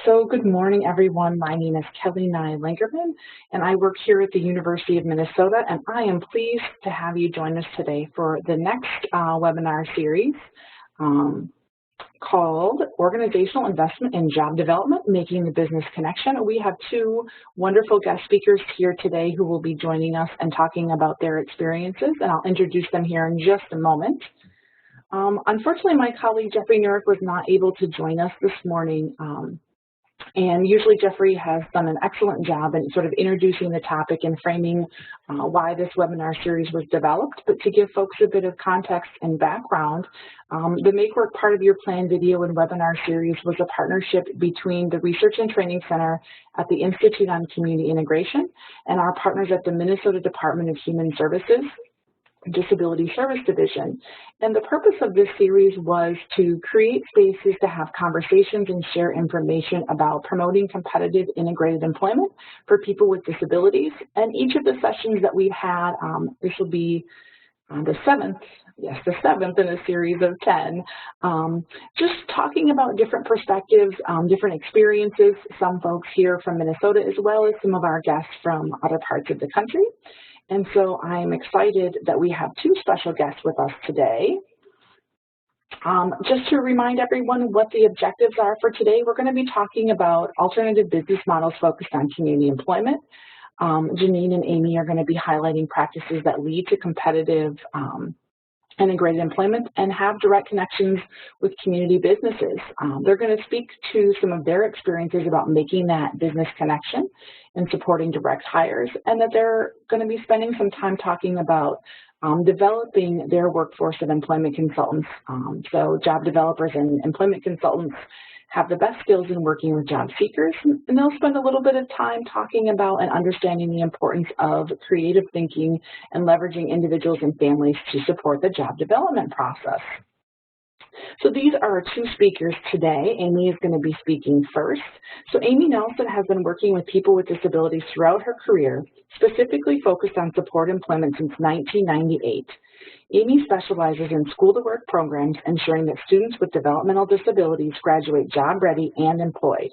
So good morning, everyone. My name is Kelly Nye Langerman, and I work here at the University of Minnesota, and I am pleased to have you join us today for the next webinar series called Organizational Investment in Job Development, Making the Business Connection. We have two wonderful guest speakers here today who will be joining us and talking about their experiences, and I'll introduce them here in just a moment. Unfortunately, my colleague Jeffrey Nurick was not able to join us this morning. And usually Jeffrey has done an excellent job in sort of introducing the topic and framing why this webinar series was developed. But to give folks a bit of context and background, the Make Work Part of Your Plan video and webinar series was a partnership between the Research and Training Center at the Institute on Community Integration and our partners at the Minnesota Department of Human Services Disability Service Division. And the purpose of this series was to create spaces to have conversations and share information about promoting competitive integrated employment for people with disabilities. And each of the sessions that we've had, this will be the seventh in a series of 10, just talking about different perspectives, different experiences, some folks here from Minnesota, as well as some of our guests from other parts of the country. And so I'm excited that we have two special guests with us today. Just to remind everyone what the objectives are for today, we're going to be talking about alternative business models focused on community employment. Jeannine and Aimee are going to be highlighting practices that lead to competitive integrated employment and have direct connections with community businesses. They're going to speak to some of their experiences about making that business connection and supporting direct hires, and that they're going to be spending some time talking about developing their workforce of employment consultants. So job developers and employment consultants have the best skills in working with job seekers, and they'll spend a little bit of time talking about and understanding the importance of creative thinking and leveraging individuals and families to support the job development process. So these are our two speakers today. Aimee is going to be speaking first. So Aimee Nelson has been working with people with disabilities throughout her career, specifically focused on support employment since 1998. Aimee specializes in school-to-work programs, ensuring that students with developmental disabilities graduate job-ready and employed.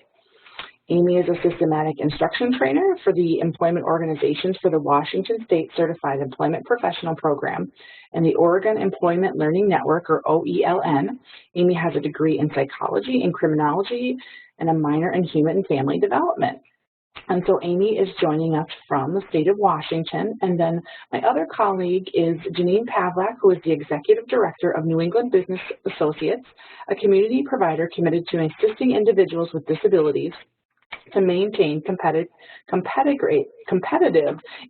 Aimee is a systematic instruction trainer for the employment organizations for the Washington State Certified Employment Professional Program and the Oregon Employment Learning Network, or OELN. Aimee has a degree in psychology and criminology and a minor in human and family development. And so Aimee is joining us from the state of Washington. And then my other colleague is Jeannine Pavlak, who is the Executive Director of New England Business Associates, a community provider committed to assisting individuals with disabilities to maintain competitive,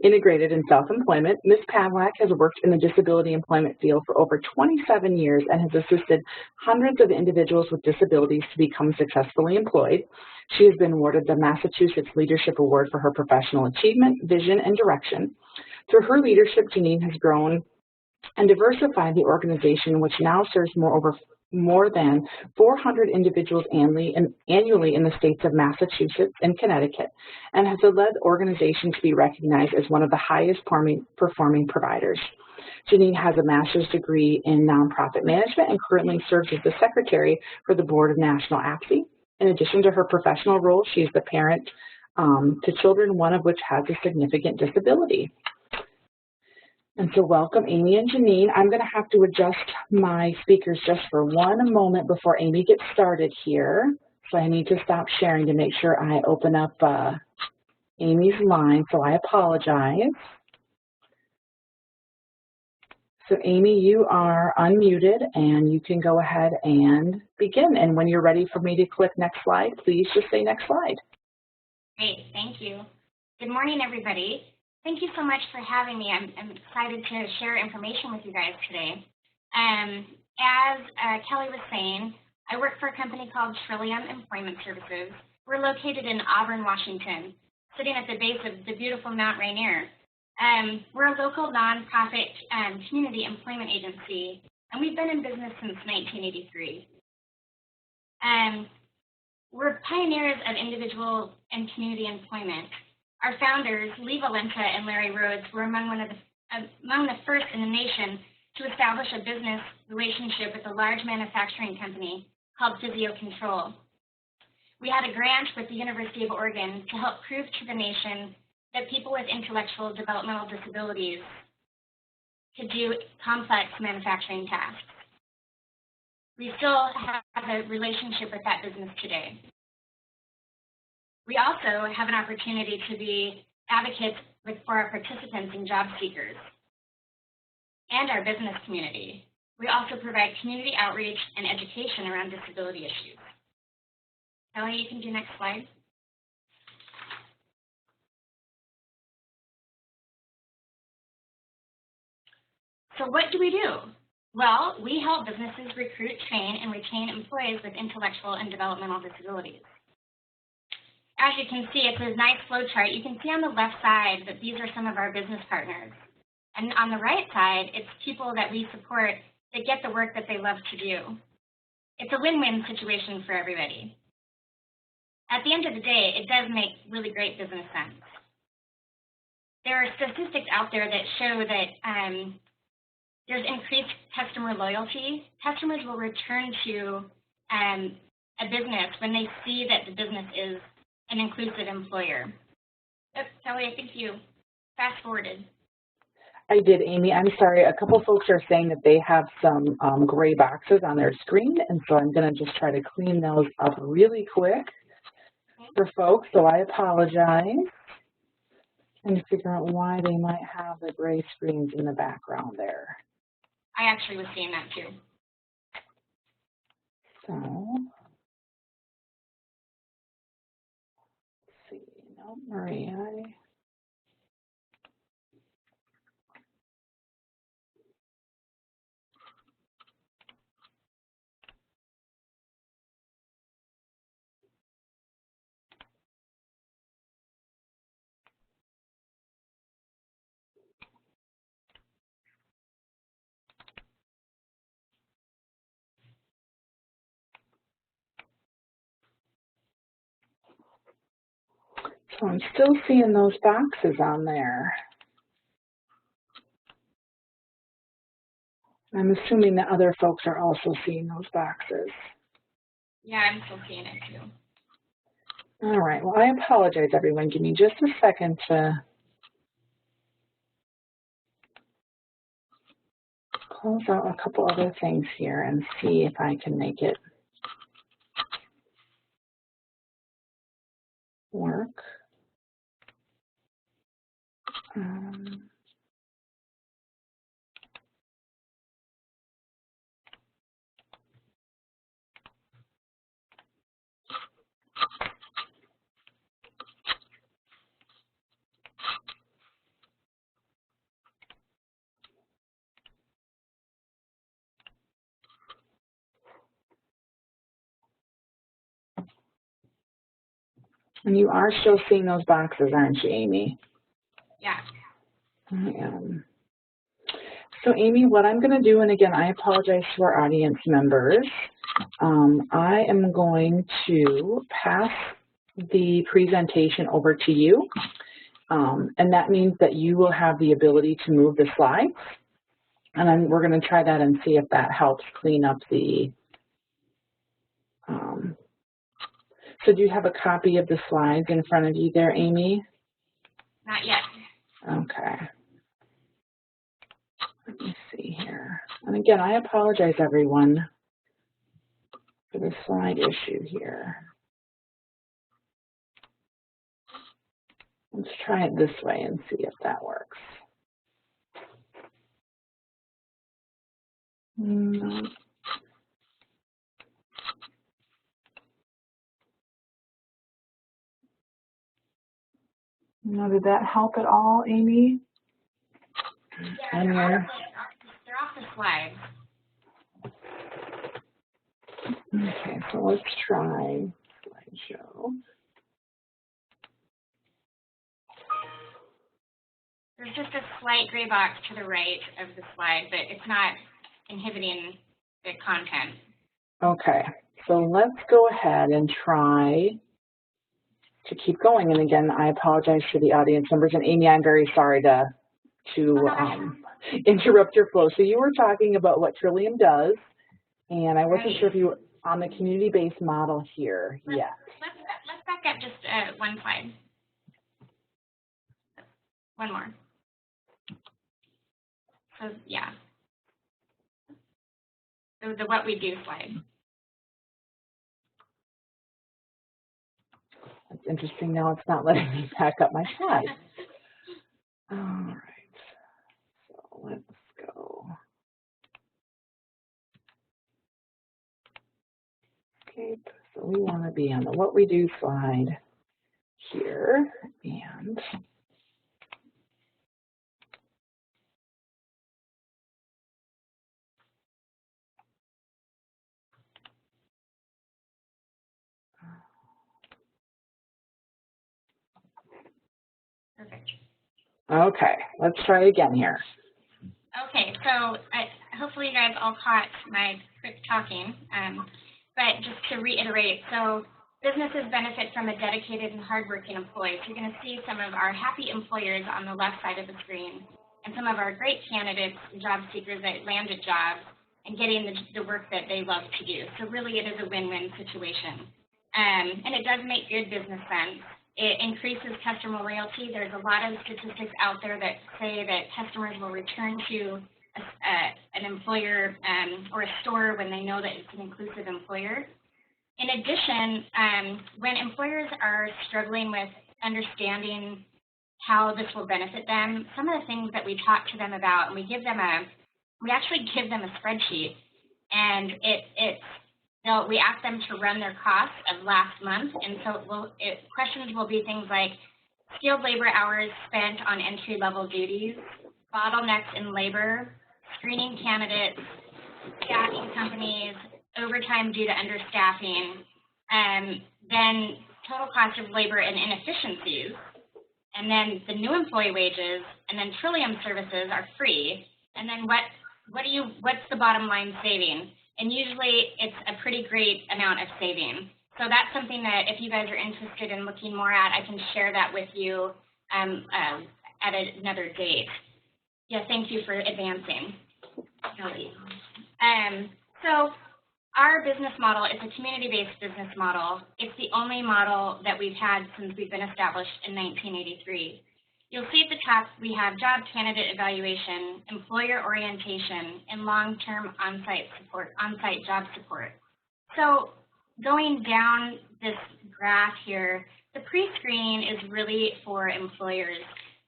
integrated, and self-employment. Ms. Pavlak has worked in the disability employment field for over 27 years and has assisted hundreds of individuals with disabilities to become successfully employed. She has been awarded the Massachusetts Leadership Award for her professional achievement, vision, and direction. Through her leadership, Jeannine has grown and diversified the organization, which now serves more than 400 individuals annually in the states of Massachusetts and Connecticut, and has led the organization to be recognized as one of the highest performing providers. Jeannine has a master's degree in nonprofit management and currently serves as the secretary for the board of National APSE. In addition to her professional role, she is the parent to children, one of which has a significant disability. And so welcome, Aimee and Jeannine. I'm going to have to adjust my speakers just for one moment before Aimee gets started here. So I need to stop sharing to make sure I open up Aimee's line, so I apologize. So Aimee, you are unmuted and you can go ahead and begin. And when you're ready for me to click next slide, please just say next slide. Great, thank you. Good morning, everybody. Thank you so much for having me. I'm excited to share information with you guys today. As Kelly was saying, I work for a company called Trillium Employment Services. We're located in Auburn, Washington, sitting at the base of the beautiful Mount Rainier. We're a local nonprofit community employment agency, and we've been in business since 1983. We're pioneers of individual and community employment. Our founders, Lee Valenta and Larry Rhodes, were among the first in the nation to establish a business relationship with a large manufacturing company called Physio Control. We had a grant with the University of Oregon to help prove to the nation that people with intellectual developmental disabilities could do complex manufacturing tasks. We still have a relationship with that business today. We also have an opportunity to be advocates for our participants and job seekers and our business community. We also provide community outreach and education around disability issues. Ellie, you can do next slide. So what do we do? Well, we help businesses recruit, train, and retain employees with intellectual and developmental disabilities. As you can see, it's a nice flow chart. You can see on the left side that these are some of our business partners. And on the right side, it's people that we support that get the work that they love to do. It's a win-win situation for everybody. At the end of the day, it does make really great business sense. There are statistics out there that show that there's increased customer loyalty. Customers will return to a business when they see that the business is an inclusive employer. Oops, Kelly, I think you fast-forwarded. I did, Amy. I'm sorry. A couple folks are saying that they have some gray boxes on their screen, and so I'm going to just try to clean those up really quick for folks, so I apologize. Trying to figure out why they might have the gray screens in the background there. I actually was seeing that too. So, let's see. No, Maria. So I'm still seeing those boxes on there. I'm assuming that other folks are also seeing those boxes. Yeah, I'm still seeing it too. All right, well, I apologize, everyone. Give me just a second to close out a couple other things here and see if I can make it work. And you are still seeing those boxes, aren't you, Amy? Yeah. I am. So, Amy, what I'm going to do, and again, I apologize to our audience members, I am going to pass the presentation over to you, and that means that you will have the ability to move the slides, and we're going to try that and see if that helps clean up the, so do you have a copy of the slides in front of you there, Amy? Not yet. Okay. Let me see here. And again, I apologize, everyone, for the slide issue here. Let's try it this way and see if that works. No. No, did that help at all, Amy? Yeah, they're off the slides. Okay, so let's try slideshow. There's just a slight gray box to the right of the slide, but it's not inhibiting the content. Okay, so let's go ahead and try to keep going. And again, I apologize to the audience members. And Amy, I'm very sorry to interrupt your flow. So you were talking about what Trillium does, and I wasn't sure if you were on the community-based model here yet. Let's up just one slide. One more. So yeah, the what we do slide. That's interesting. Now it's not letting me back up my slide. All right. So let's go. Escape. So we want to be on the what we do slide here, and Perfect. okay, let's try again here. Okay, so hopefully you guys all caught my quick talking, but just to reiterate, so businesses benefit from a dedicated and hardworking employee. So you're going to see some of our happy employers on the left side of the screen, and some of our great candidates and job seekers that landed jobs and getting the work that they love to do. So really it is a win-win situation. And it does make good business sense. It increases customer loyalty. There's a lot of statistics out there that say that customers will return to an employer or a store when they know that it's an inclusive employer. In addition, when employers are struggling with understanding how this will benefit them, some of the things that we talk to them about, and we actually give them a spreadsheet, and we ask them to run their costs of last month, and so questions will be things like skilled labor hours spent on entry-level duties, bottlenecks in labor, screening candidates, staffing companies, overtime due to understaffing, then total cost of labor and inefficiencies, and then the new employee wages, and then Trillium services are free, and then what's the bottom line saving? And usually it's a pretty great amount of saving. So that's something that if you guys are interested in looking more at, I can share that with you at another date. Yeah, thank you for advancing. So our business model is a community-based business model. It's the only model that we've had since we've been established in 1983. You'll see at the top we have job candidate evaluation, employer orientation, and long-term on-site job support. So going down this graph here, the pre-screen is really for employers.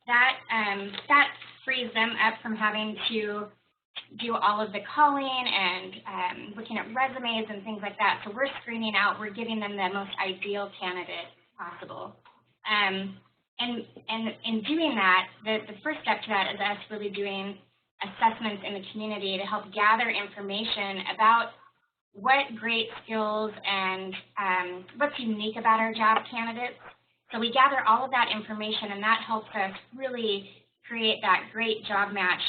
That frees them up from having to do all of the calling and looking at resumes and things like that. So we're screening out, we're giving them the most ideal candidate possible. And in doing that, the first step to that is us really doing assessments in the community to help gather information about what great skills and what's unique about our job candidates. So we gather all of that information, and that helps us really create that great job match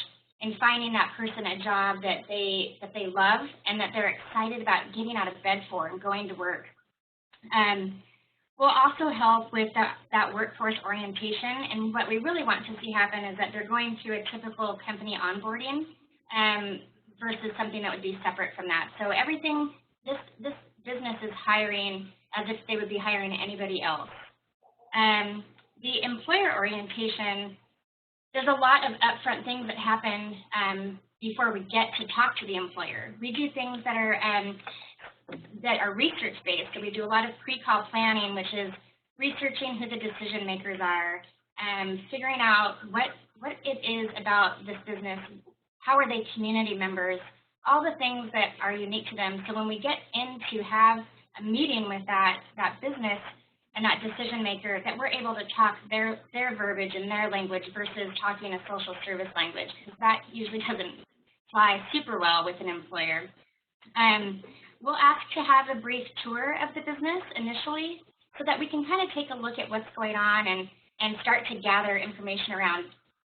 in finding that person a job that they love and that they're excited about getting out of bed for and going to work. We'll also help with that workforce orientation, and what we really want to see happen is that they're going through a typical company onboarding versus something that would be separate from that. So everything, this business is hiring as if they would be hiring anybody else. The employer orientation, there's a lot of upfront things that happen before we get to talk to the employer. We do things that are research-based. So we do a lot of pre-call planning, which is researching who the decision makers are, figuring out what it is about this business, how are they community members, all the things that are unique to them. So when we get in to have a meeting with that business and that decision maker, that we're able to talk their verbiage and their language versus talking a social service language, because that usually doesn't fly super well with an employer. We'll ask to have a brief tour of the business initially so that we can kind of take a look at what's going on and start to gather information around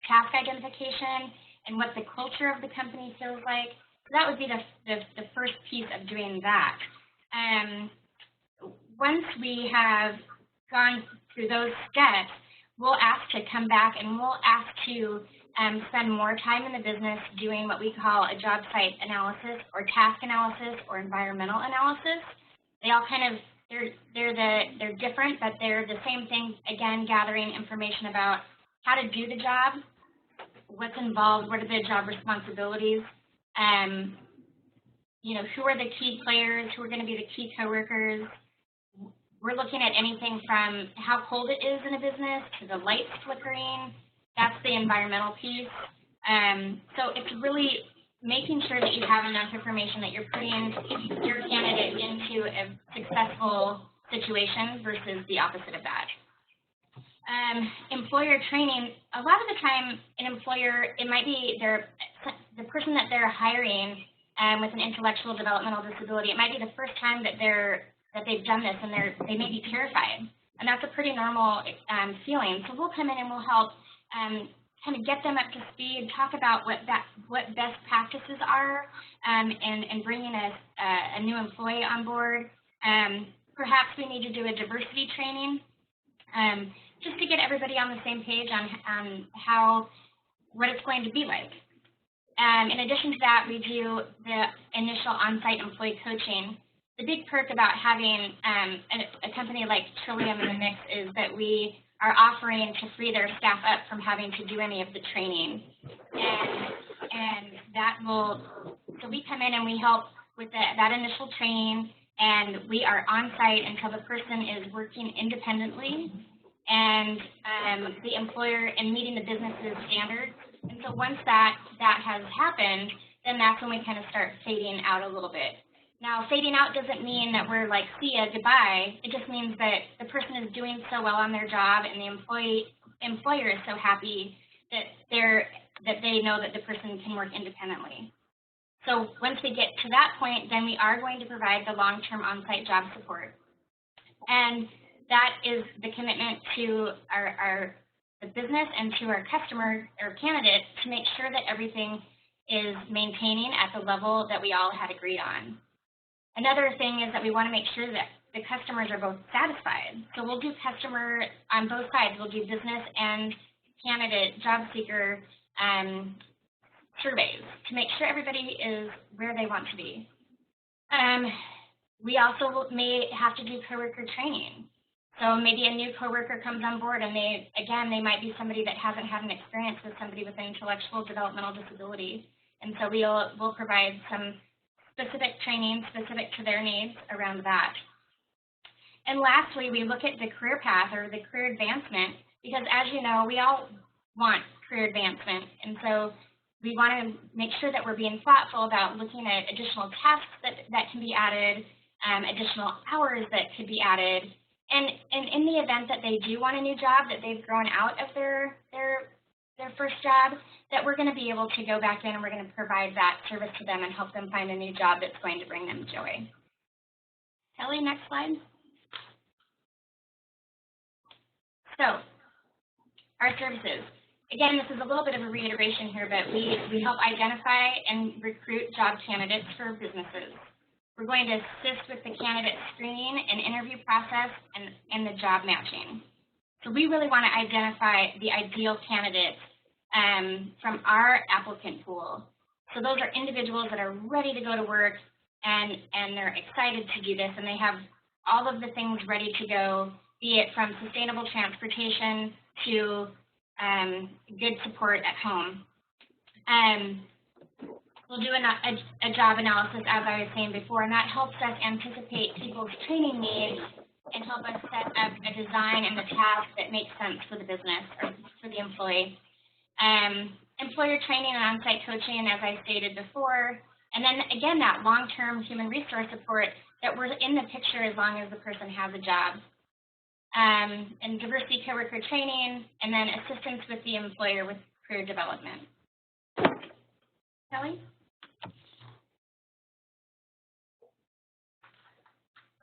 task identification and what the culture of the company feels like. So that would be the first piece of doing that. Once we have gone through those steps, we'll ask to come back and we'll ask to spend more time in the business doing what we call a job site analysis or task analysis or environmental analysis. They all kind of they're different, but they're the same thing. Again, gathering information about how to do the job, what's involved, what are the job responsibilities, you know, who are the key players, who are going to be the key coworkers. We're looking at anything from how cold it is in a business to the lights flickering. That's the environmental piece. So it's really making sure that you have enough information that you're putting your candidate into a successful situation versus the opposite of that. Employer training, a lot of the time an employer, it might be the person that they're hiring with an intellectual developmental disability, it might be the first time that they've done this, and they may be terrified. And that's a pretty normal feeling. So we'll come in and we'll help kind of get them up to speed, talk about what best practices are, and bringing a new employee on board. Perhaps we need to do a diversity training just to get everybody on the same page on what it's going to be like. In addition to that, we do the initial on-site employee coaching. The big perk about having a company like Trillium in the mix is that we are offering to free their staff up from having to do any of the training. And that will, so we come in and we help with that initial training, and we are on site until the person is working independently and the employer and meeting the business's standards. And so once that has happened, then that's when we kind of start fading out a little bit. Now, fading out doesn't mean that we're like, see ya, goodbye. It just means that the person is doing so well on their job, and the employer is so happy that they know that the person can work independently. So once we get to that point, then we are going to provide the long-term on-site job support. And that is the commitment to the business and to our customer or candidate to make sure that everything is maintaining at the level that we all had agreed on. Another thing is that we want to make sure that the customers are both satisfied. So we'll do customer on both sides. We'll do business and candidate, job seeker surveys to make sure everybody is where they want to be. We also may have to do coworker training. So maybe a new coworker comes on board, and they might be somebody that hasn't had an experience with somebody with an intellectual developmental disability. And so we'll provide some specific training specific to their needs around that. And lastly, we look at the career path or the career advancement, because as you know, we all want career advancement. And so we want to make sure that we're being thoughtful about looking at additional tasks that can be added, additional hours that could be added. And in the event that they do want a new job, that they've grown out of their first job, that we're going to be able to go back in and we're going to provide that service to them and help them find a new job that's going to bring them joy. Kelly, next slide. So, our services. Again, this is a little bit of a reiteration here, but we help identify and recruit job candidates for businesses. We're going to assist with the candidate screening and interview process and the job matching. So we really want to identify the ideal candidates from our applicant pool. So those are individuals that are ready to go to work and they're excited to do this, and they have all of the things ready to go, be it from sustainable transportation to good support at home. We'll do a job analysis, as I was saying before, and that helps us anticipate people's training needs and help us set up a design and the task that makes sense for the business or for the employee. Employer training and on-site coaching, as I stated before, and then again, that long-term human resource support that we're in the picture as long as the person has a job. And diversity coworker training, and then assistance with the employer with career development. Kelly?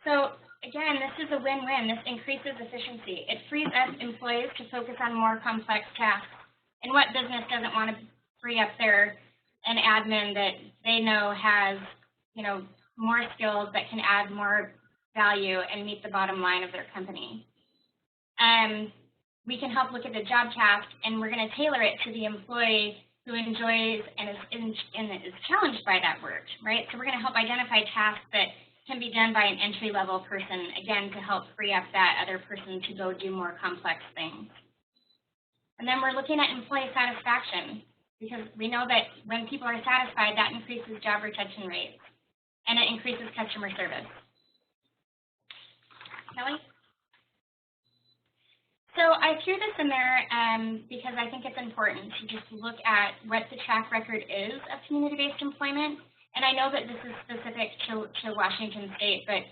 So again, this is a win-win. This increases efficiency. It frees up employees to focus on more complex tasks. And what business doesn't want to free up an admin that they know has, more skills that can add more value and meet the bottom line of their company? We can help look at the job task, and we're going to tailor it to the employee who enjoys and is challenged by that work, right? So we're going to help identify tasks that can be done by an entry-level person, again, to help free up that other person to go do more complex things. And then we're looking at employee satisfaction, because we know that when people are satisfied, that increases job retention rates, and it increases customer service. Kelly? So I threw this in there because I think it's important to just look at what the track record is of community-based employment. And I know that this is specific to Washington State, but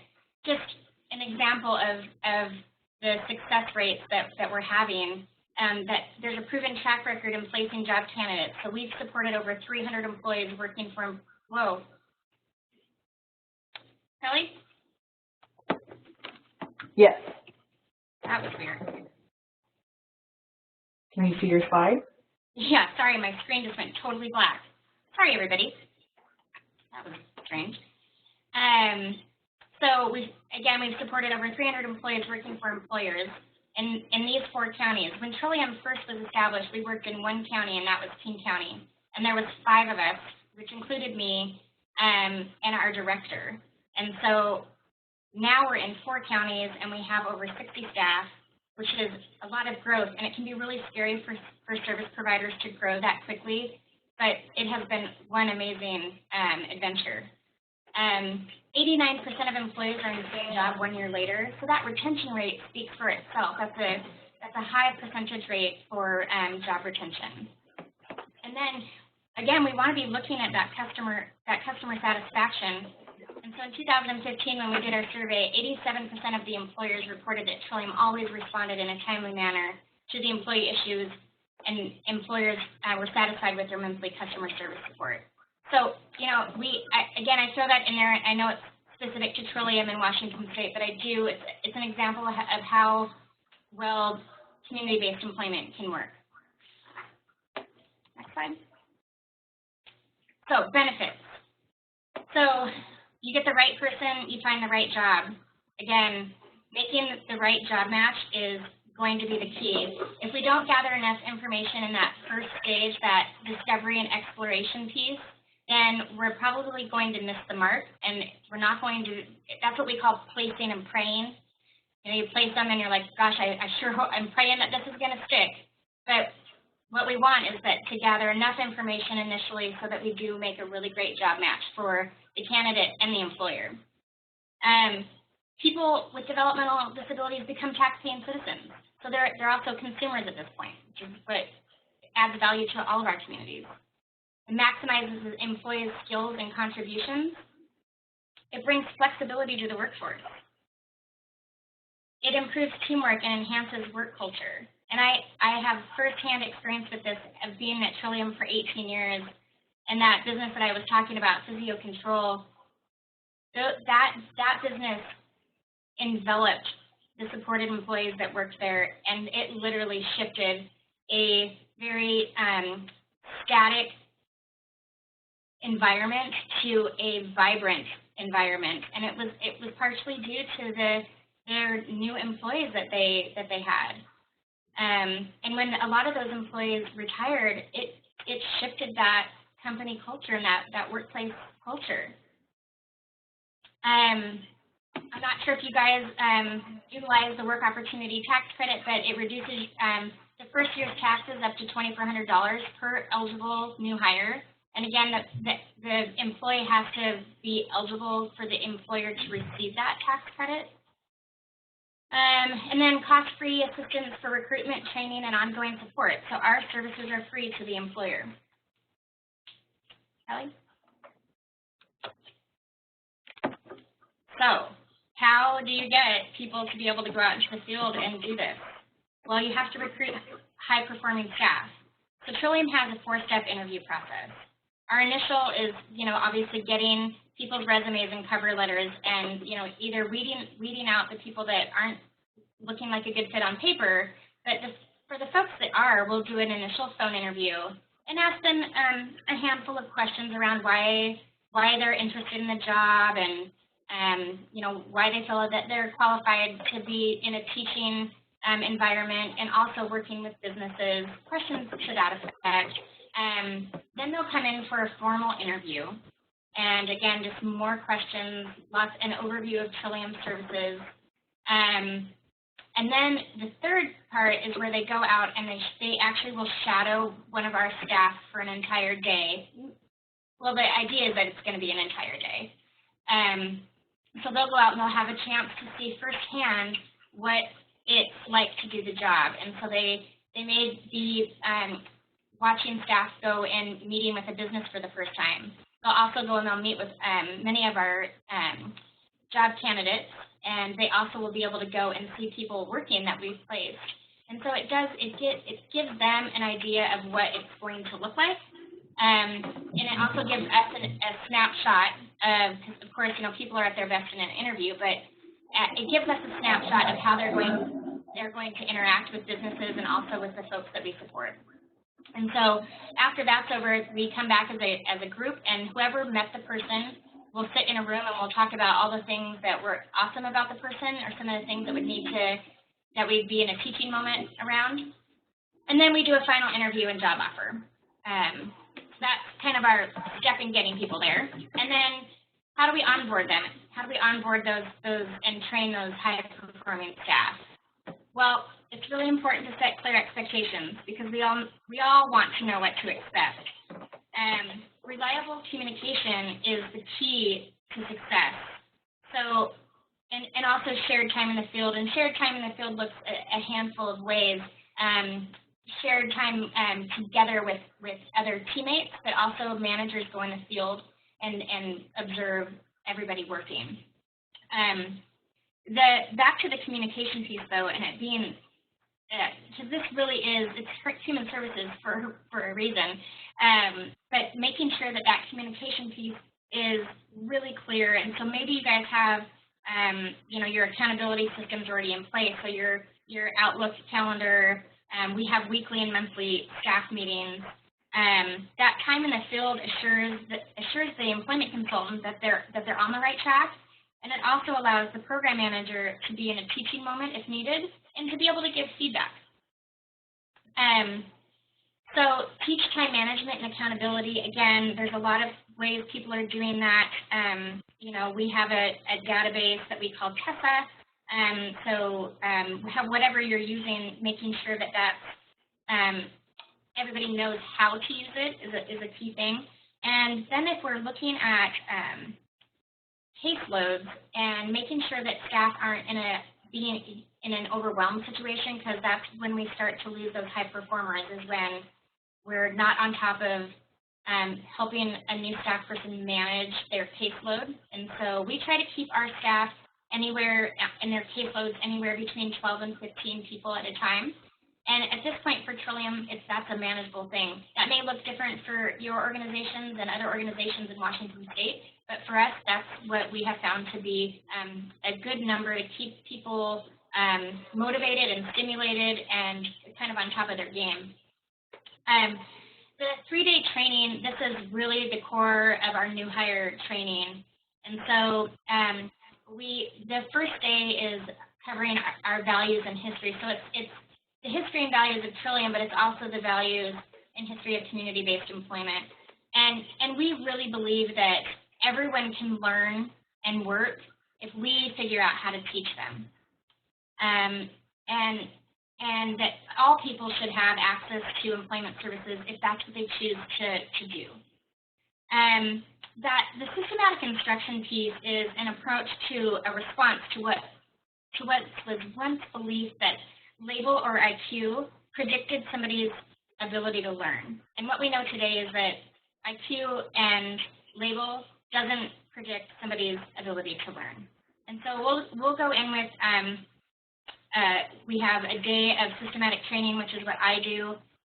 just an example of the success rates that we're having, that there's a proven track record in placing job candidates. So we've supported over 300 employees working for, whoa. Kelly? Yes. That was weird. Can you see your slide? Yeah, sorry, my screen just went totally black. Sorry, everybody. That was strange. So we've supported over 300 employees working for employers in these 4 counties. When Trillium first was established, we worked in 1 county, and that was King County. And there was 5 of us, which included me and our director. And so now we're in 4 counties, and we have over 60 staff, which is a lot of growth, and it can be really scary for service providers to grow that quickly, but it has been one amazing adventure. 89% of employees are in the same job 1 year later, so that retention rate speaks for itself. That's a high percentage rate for job retention. And then, again, we want to be looking at that customer satisfaction. And so in 2015, when we did our survey, 87% of the employers reported that Trillium always responded in a timely manner to the employee issues, and employers were satisfied with their monthly customer service support. So, you know, I throw that in there. I know it's specific to Trillium in Washington State, but it's an example of how well community-based employment can work. Next slide. So, benefits. So, you get the right person, you find the right job. Again, making the right job match is going to be the key. If we don't gather enough information in that first stage, that discovery and exploration piece, then we're probably going to miss the mark, and we're not going to, that's what we call placing and praying. You know, you place them and you're like, gosh, I sure hope, I'm praying that this is going to stick. But what we want is that to gather enough information initially so that we do make a really great job match for the candidate and the employer. People with developmental disabilities become tax-paying citizens. So they're also consumers at this point, which is what adds value to all of our communities. It maximizes the employees' skills and contributions. It brings flexibility to the workforce. It improves teamwork and enhances work culture. And I have firsthand experience with this of being at Trillium for 18 years, and that business that I was talking about, Physio Control, that business enveloped the supported employees that worked there, and it literally shifted a very static environment to a vibrant environment, and it was partially due to their new employees that they had. And when a lot of those employees retired, it shifted that company culture and that workplace culture. I'm not sure if you guys utilize the work opportunity tax credit, but it reduces the first year's taxes up to $2,400 per eligible new hire. And again, the employee has to be eligible for the employer to receive that tax credit. And then cost-free assistance for recruitment, training, and ongoing support. So our services are free to the employer. Kelly? So how do you get people to be able to go out into the field and do this? Well, you have to recruit high-performing staff. So Trillium has a 4-step interview process. Our initial is, obviously getting people's resumes and cover letters and, either weeding out the people that aren't looking like a good fit on paper, but for the folks that are, we'll do an initial phone interview and ask them a handful of questions around why they're interested in the job and, why they feel that they're qualified to be in a teaching environment and also working with businesses, questions to that effect. Then they'll come in for a formal interview. And again, just more questions, an overview of Trillium services. And then the third part is where they go out and they actually will shadow one of our staff for an entire day. Well, the idea is that it's going to be an entire day. So they'll go out and they'll have a chance to see firsthand what it's like to do the job. And so they may be watching staff go and meeting with a business for the first time. They'll also go and they'll meet with many of our job candidates, and they also will be able to go and see people working that we've placed. And so it gives them an idea of what it's going to look like. And it also gives us a snapshot of, because of course, people are at their best in an interview, but it gives us a snapshot of how they're going to interact with businesses and also with the folks that we support. And so after that's over, we come back as a group, and whoever met the person will sit in a room and we'll talk about all the things that were awesome about the person or some of the things that we'd be in a teaching moment around. And then we do a final interview and job offer. So that's kind of our step in getting people there. And then how do we onboard them? How do we onboard those and train those high-performing staff? Well, it's really important to set clear expectations because we all want to know what to expect. Reliable communication is the key to success. So, and also shared time in the field. And shared time in the field looks a handful of ways. Shared time together with other teammates, but also managers go in the field and observe everybody working. Back to the communication piece, though, and it being, because this really is, it's human services for a reason, but making sure that communication piece is really clear. And so maybe you guys have, your accountability systems already in place, so your Outlook calendar. We have weekly and monthly staff meetings. That time in the field assures the employment consultant that they're on the right track, and it also allows the program manager to be in a teaching moment if needed and to be able to give feedback. So teach time management and accountability. Again, there's a lot of ways people are doing that. We have a database that we call Tessa. So whatever you're using, making sure that everybody knows how to use it is a key thing. And then if we're looking at caseloads and making sure that staff aren't being in an overwhelmed situation, because that's when we start to lose those high performers, is when we're not on top of helping a new staff person manage their caseload. And so we try to keep our staff anywhere in their caseloads anywhere between 12 and 15 people at a time. And at this point for Trillium, that's a manageable thing. That may look different for your organizations and other organizations in Washington State, but for us, that's what we have found to be a good number to keep people motivated and stimulated and kind of on top of their game. The 3-day training, this is really the core of our new hire training. And so the first day is covering our values and history. So it's the history and values of Trillium, but it's also the values and history of community-based employment. And we really believe that everyone can learn and work if we figure out how to teach them. And that all people should have access to employment services if that's what they choose to do. That the systematic instruction piece is an approach to a response to what was once believed that label or IQ predicted somebody's ability to learn. And what we know today is that IQ and label doesn't predict somebody's ability to learn. And so we'll go in with, we have a day of systematic training, which is what I do,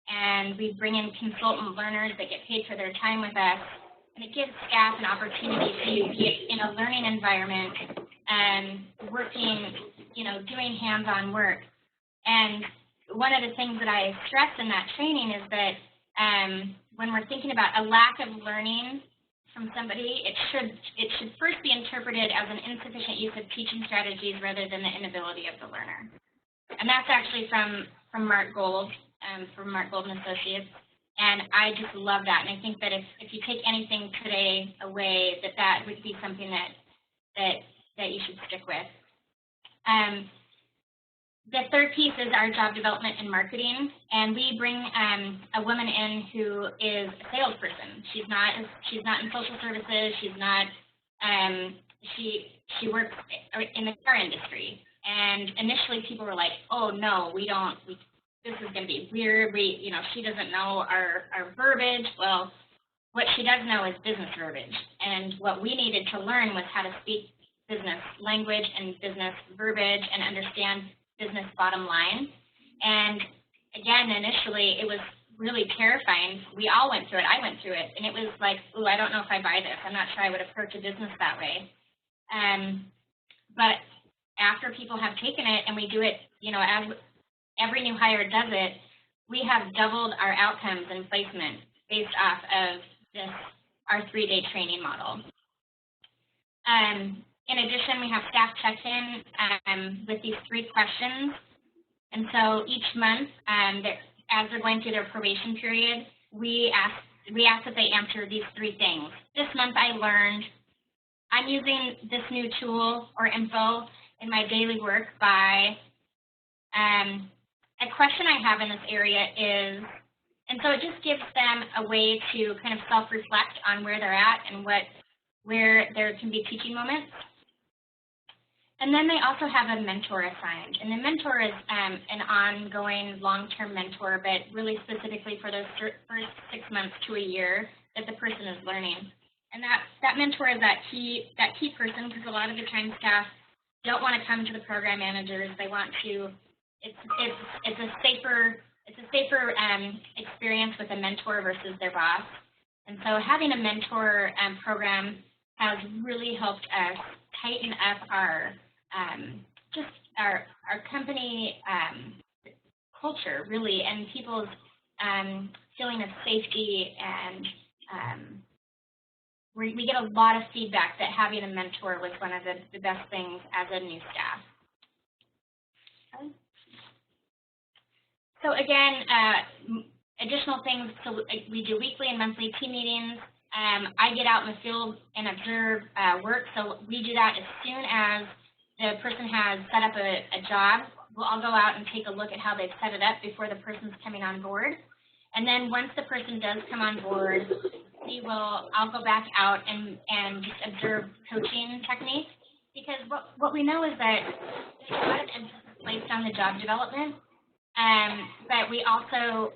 and we bring in consultant learners that get paid for their time with us, and it gives staff an opportunity to be in a learning environment and working, doing hands-on work. And one of the things that I stress in that training is that when we're thinking about a lack of learning from somebody, it should first be interpreted as an insufficient use of teaching strategies rather than the inability of the learner. And that's actually from Mark Gold, from Mark Gold and Associates. And I just love that. And I think that if you take anything today away, that would be something that you should stick with. The third piece is our job development and marketing, and we bring a woman in who is a salesperson. She's not in social services. She's not. She works in the car industry. And initially, people were like, "Oh no, this is going to be weird. She doesn't know our verbiage." Well, what she does know is business verbiage, and what we needed to learn was how to speak business language and business verbiage and understand business bottom line. And again, initially, it was really terrifying. We all went through it. I went through it, and it was like, "Ooh, I don't know if I buy this. I'm not sure I would approach a business that way." But after people have taken it, and we do it, as every new hire does it, we have doubled our outcomes in placement based off of our 3-day training model. In addition, we have staff check-in with these 3 questions. And so each month, as they're going through their probation period, we ask that they answer these 3 things. This month I learned I'm using this new tool or info in my daily work by a question I have in this area is, and so it just gives them a way to kind of self-reflect on where they're at and where there can be teaching moments. And then they also have a mentor assigned. And the mentor is an ongoing long-term mentor, but really specifically for those first 6 months to a year that the person is learning. And that mentor is that key person, because a lot of the time staff don't want to come to the program managers. They want to. It's a safer experience with a mentor versus their boss. And so having a mentor program has really helped us tighten up our company culture, really, and people's feeling of safety. And we get a lot of feedback that having a mentor was one of the best things as a new staff. Okay. So again, additional things, so we do weekly and monthly team meetings. I get out in the field and observe work, so we do that as soon as the person has set up a job. I'll go out and take a look at how they've set it up before the person's coming on board. And then once the person does come on board, I'll go back out and just observe coaching techniques, because what we know is that there's a lot of emphasis placed on the job development. But we also,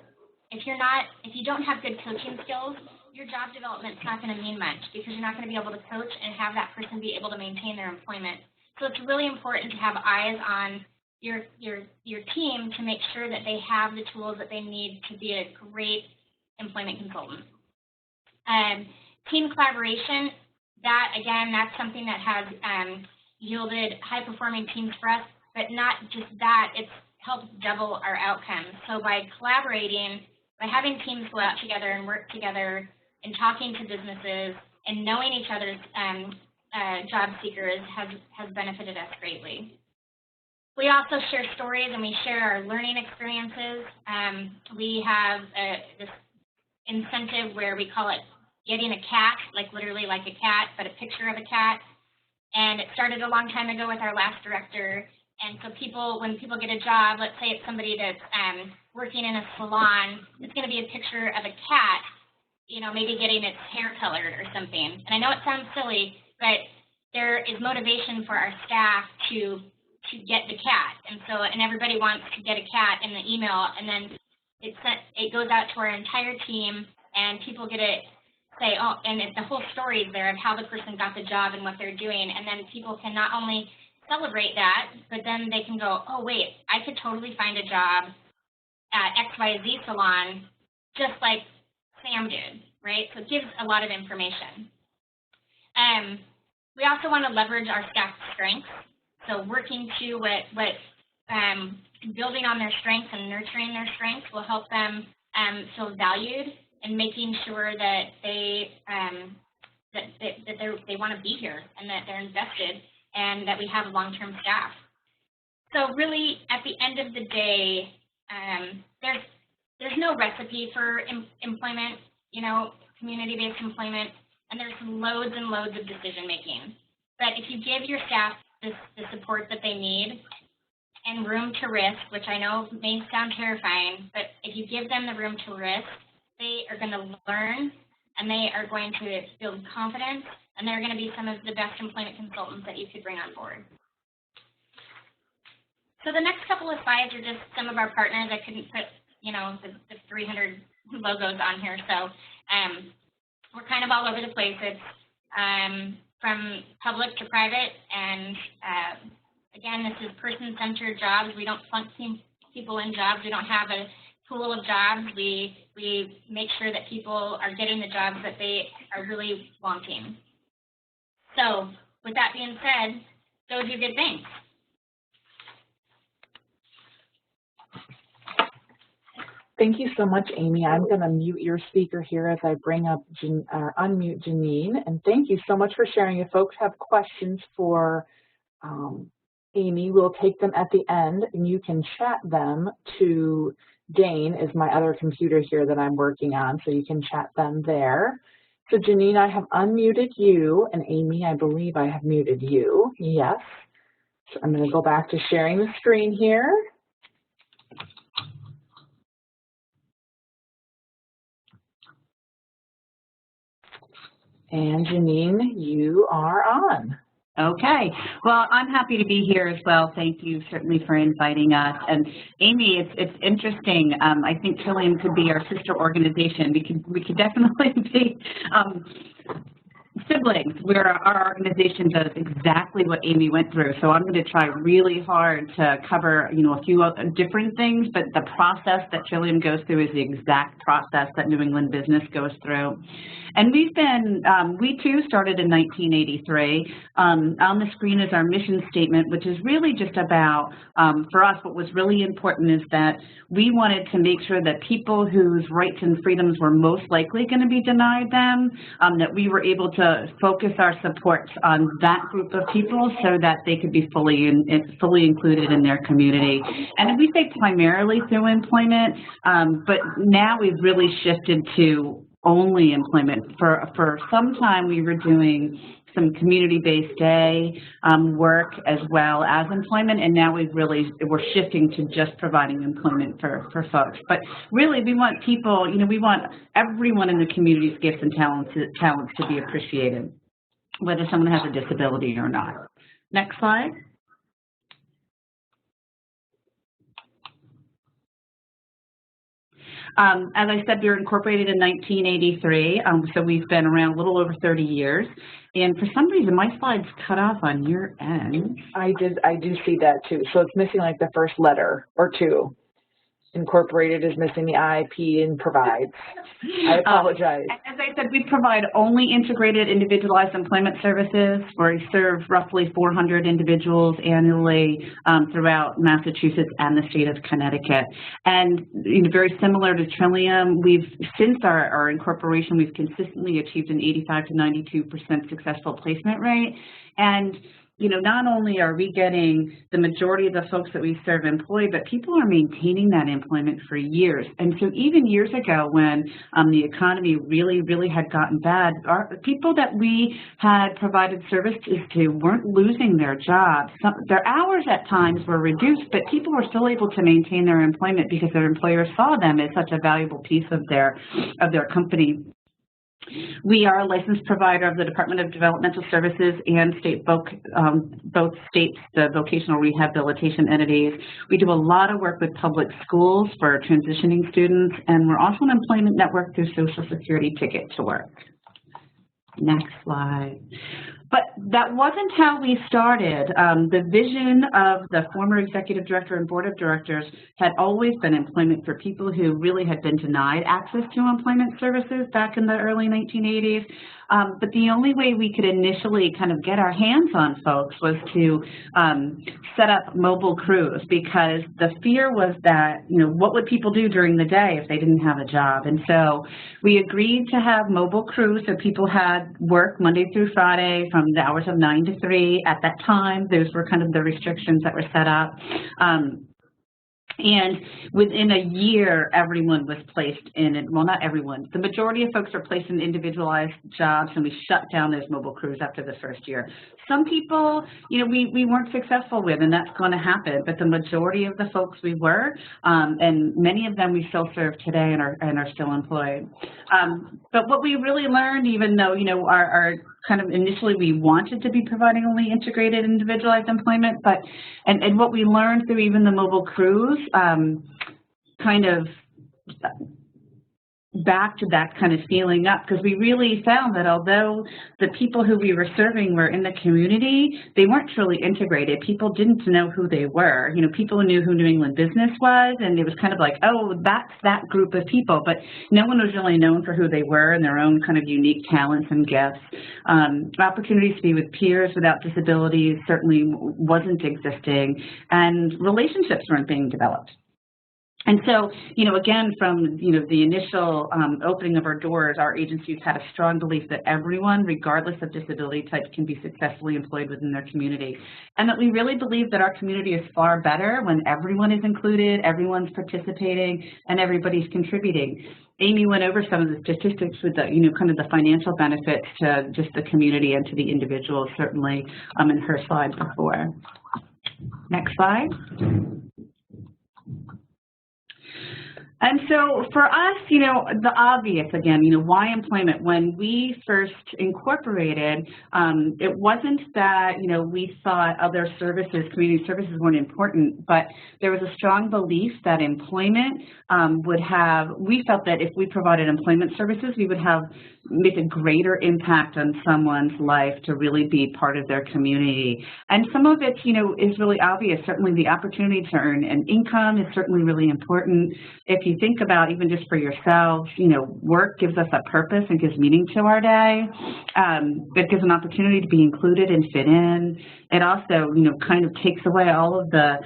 if you don't have good coaching skills, your job development's not going to mean much, because you're not going to be able to coach and have that person be able to maintain their employment. So it's really important to have eyes on your team to make sure that they have the tools that they need to be a great employment consultant. Team collaboration, that's something that has yielded high-performing teams for us, but not just that, it's helped double our outcomes. So by collaborating, by having teams go out together and work together and talking to businesses and knowing each other's job seekers has benefited us greatly. We also share stories and we share our learning experiences. We have this incentive where we call it getting a cat, like literally like a cat, but a picture of a cat. And it started a long time ago with our last director. And so when people get a job, let's say it's somebody that's working in a salon, it's going to be a picture of a cat, maybe getting its hair colored or something. And I know it sounds silly, but there is motivation for our staff to get the cat. And everybody wants to get a cat in the email, and then it goes out to our entire team, and people get it. Say, oh, and the whole story is there of how the person got the job and what they're doing, and then people can not only celebrate that, but then they can go, oh wait, I could totally find a job at XYZ salon just like Sam did, right? So it gives a lot of information. We also want to leverage our staff's strengths, so working to building on their strengths and nurturing their strengths will help them feel valued, and making sure that they want to be here and that they're invested and that we have long-term staff. So really, at the end of the day, there's no recipe for employment, you know, community-based employment, and there's loads and loads of decision-making. But if you give your staff the support that they need and room to risk, which I know may sound terrifying, but if you give them the room to risk, they are going to learn, and they are going to build confidence, and they're going to be some of the best employment consultants that you could bring on board. So the next couple of slides are just some of our partners. I couldn't put, you know, the 300 logos on here, so we're kind of all over the place. It's from public to private, and again, this is person-centered jobs. We don't plunk people in jobs. We don't have a pool of jobs. We make sure that people are getting the jobs that they are really wanting. So with that being said, go do good things. Thank you so much, Aimee. I'm going to mute your speaker here as I bring up unmute Jeannine. And thank you so much for sharing. If folks have questions for Aimee, we'll take them at the end, and you can chat them to Dane, is my other computer here that I'm working on, so you can chat them there. So Jeannine, I have unmuted you, and Aimee, I believe I have muted you. Yes. So I'm going to go back to sharing the screen here. And Jeannine, you are on. Okay. Well, I'm happy to be here as well. Thank you certainly for inviting us. And Aimee, it's interesting. I think Trillium could be our sister organization. We could definitely be siblings, where our organization does exactly what Aimee went through. So I'm going to try really hard to cover, you know, a few different things, but the process that Trillium goes through is the exact process that New England business goes through. And we've been, we too started in 1983. On the screen is our mission statement, which is really just about, for us, what was really important is that we wanted to make sure that people whose rights and freedoms were most likely going to be denied them, that we were able to focus our supports on that group of people so that they could be fully included in their community. And we say primarily through employment, but now we've really shifted to only employment. For some time, we were doing some community-based day work as well as employment, and now we're shifting to just providing employment for folks. But really, we want people, you know, we want everyone in the community's gifts and talents to be appreciated, whether someone has a disability or not. Next slide. As I said, we were incorporated in 1983, so we've been around a little over 30 years. And for some reason, my slides cut off on your end. I do see that too. So it's missing like the first letter or two. Incorporated is missing the IP and provides. I apologize. As I said, we provide only integrated individualized employment services, where we serve roughly 400 individuals annually throughout Massachusetts and the state of Connecticut. And you know, very similar to Trillium, since our incorporation, we've consistently achieved an 85 to 92% successful placement rate. And you know, not only are we getting the majority of the folks that we serve employed, but people are maintaining that employment for years. And so even years ago when the economy really had gotten bad, people that we had provided services to weren't losing their jobs. Their hours at times were reduced, but people were still able to maintain their employment because their employers saw them as such a valuable piece of their company. We are a licensed provider of the Department of Developmental Services and both states, the vocational rehabilitation entities. We do a lot of work with public schools for transitioning students, and we're also an employment network through Social Security Ticket to Work. Next slide. But that wasn't how we started. The vision of the former executive director and board of directors had always been employment for people who really had been denied access to employment services back in the early 1980s. But the only way we could initially kind of get our hands on folks was to set up mobile crews, because the fear was that, you know, what would people do during the day if they didn't have a job? And so we agreed to have mobile crews, so people had work Monday through Friday from the hours of 9 to 3. At that time, those were kind of the restrictions that were set up. And within a year, everyone was placed in it. Well, not everyone. The majority of folks were placed in individualized jobs, and we shut down those mobile crews after the first year. Some people, we weren't successful with, and that's going to happen. But the majority of the folks we were, and many of them we still serve today and are still employed. But what we really learned, even though, our kind of initially we wanted to be providing only integrated individualized employment, but and what we learned through even the mobile crews kind of backed that kind of feeling up, because we really found that although the people who we were serving were in the community, they weren't truly integrated. People didn't know who they were. People knew who New England Business was, and it was kind of like, oh, that's that group of people, but no one was really known for who they were and their own kind of unique talents and gifts. Opportunities to be with peers without disabilities certainly wasn't existing, and relationships weren't being developed. And so, again, from, the initial opening of our doors, our agencies had a strong belief that everyone, regardless of disability type, can be successfully employed within their community. And that we really believe that our community is far better when everyone is included, everyone's participating, and everybody's contributing. Aimee went over some of the statistics with the, kind of the financial benefits to just the community and to the individuals, certainly in her slide before. Next slide. And so for us, the obvious again, why employment? When we first incorporated, it wasn't that, we thought other services, community services weren't important, but there was a strong belief that employment we felt that if we provided employment services, we would make a greater impact on someone's life to really be part of their community. And some of it, is really obvious. Certainly the opportunity to earn an income is certainly really important. If you think about even just for yourselves, work gives us a purpose and gives meaning to our day. It gives an opportunity to be included and fit in. It also, kind of takes away all of the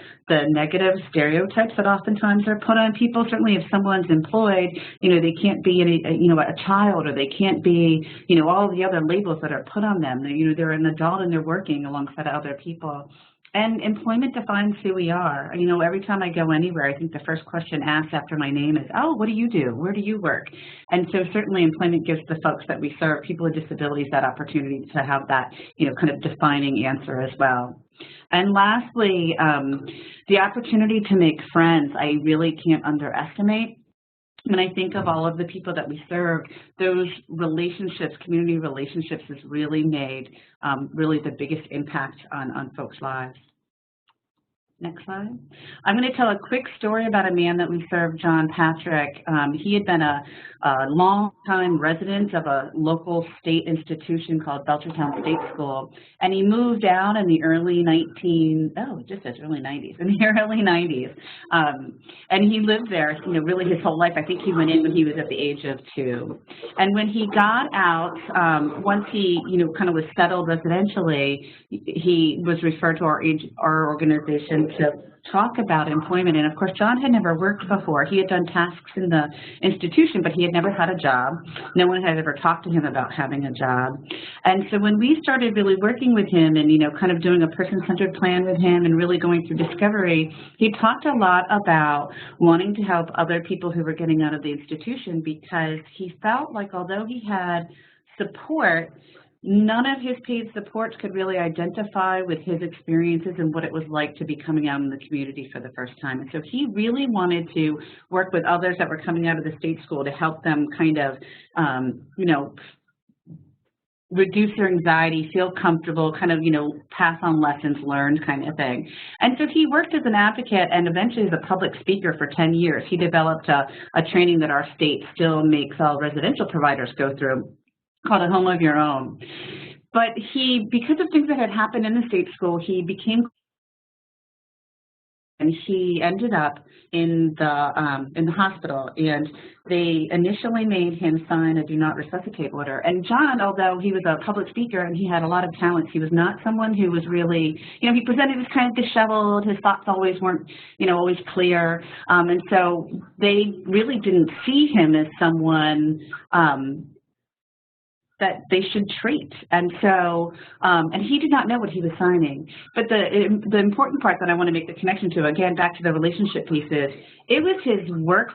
negative stereotypes that oftentimes are put on people. Certainly if someone's employed, they can't be a child, or they can't be, all the other labels that are put on them. They're an adult and they're working alongside other people. And employment defines who we are. Every time I go anywhere, I think the first question asked after my name is, oh, what do you do? Where do you work? And so certainly employment gives the folks that we serve, people with disabilities, that opportunity to have that, kind of defining answer as well. And lastly, the opportunity to make friends, I really can't underestimate. When I think of all of the people that we serve, those relationships, community relationships, has really made really the biggest impact on folks' lives. Next slide. I'm going to tell a quick story about a man that we served, John Patrick. He had been a long-time resident of a local state institution called Belchertown State School, and he moved out in the early 90s. And he lived there, really his whole life. I think he went in when he was at the age of 2. And when he got out, once he, kind of was settled residentially, he was referred to our organization to talk about employment. And of course, John had never worked before. He had done tasks in the institution, but he had never had a job. No one had ever talked to him about having a job. And so when we started really working with him and, kind of doing a person-centered plan with him and really going through discovery, he talked a lot about wanting to help other people who were getting out of the institution, because he felt like although he had support, none of his paid supports could really identify with his experiences and what it was like to be coming out in the community for the first time. And so he really wanted to work with others that were coming out of the state school to help them kind of, reduce their anxiety, feel comfortable, kind of, pass on lessons learned kind of thing. And so he worked as an advocate and eventually as a public speaker for 10 years. He developed a training that our state still makes all residential providers go through, called A Home of Your Own. But because of things that had happened in the state school, he ended up in the hospital, and they initially made him sign a do not resuscitate order. And John, although he was a public speaker and he had a lot of talents, he was not someone who was really, he presented as kind of disheveled. His thoughts always weren't, always clear. And so they really didn't see him as someone that they should treat. And so, and he did not know what he was signing. But the important part that I want to make the connection to, again, back to the relationship piece, is it was his work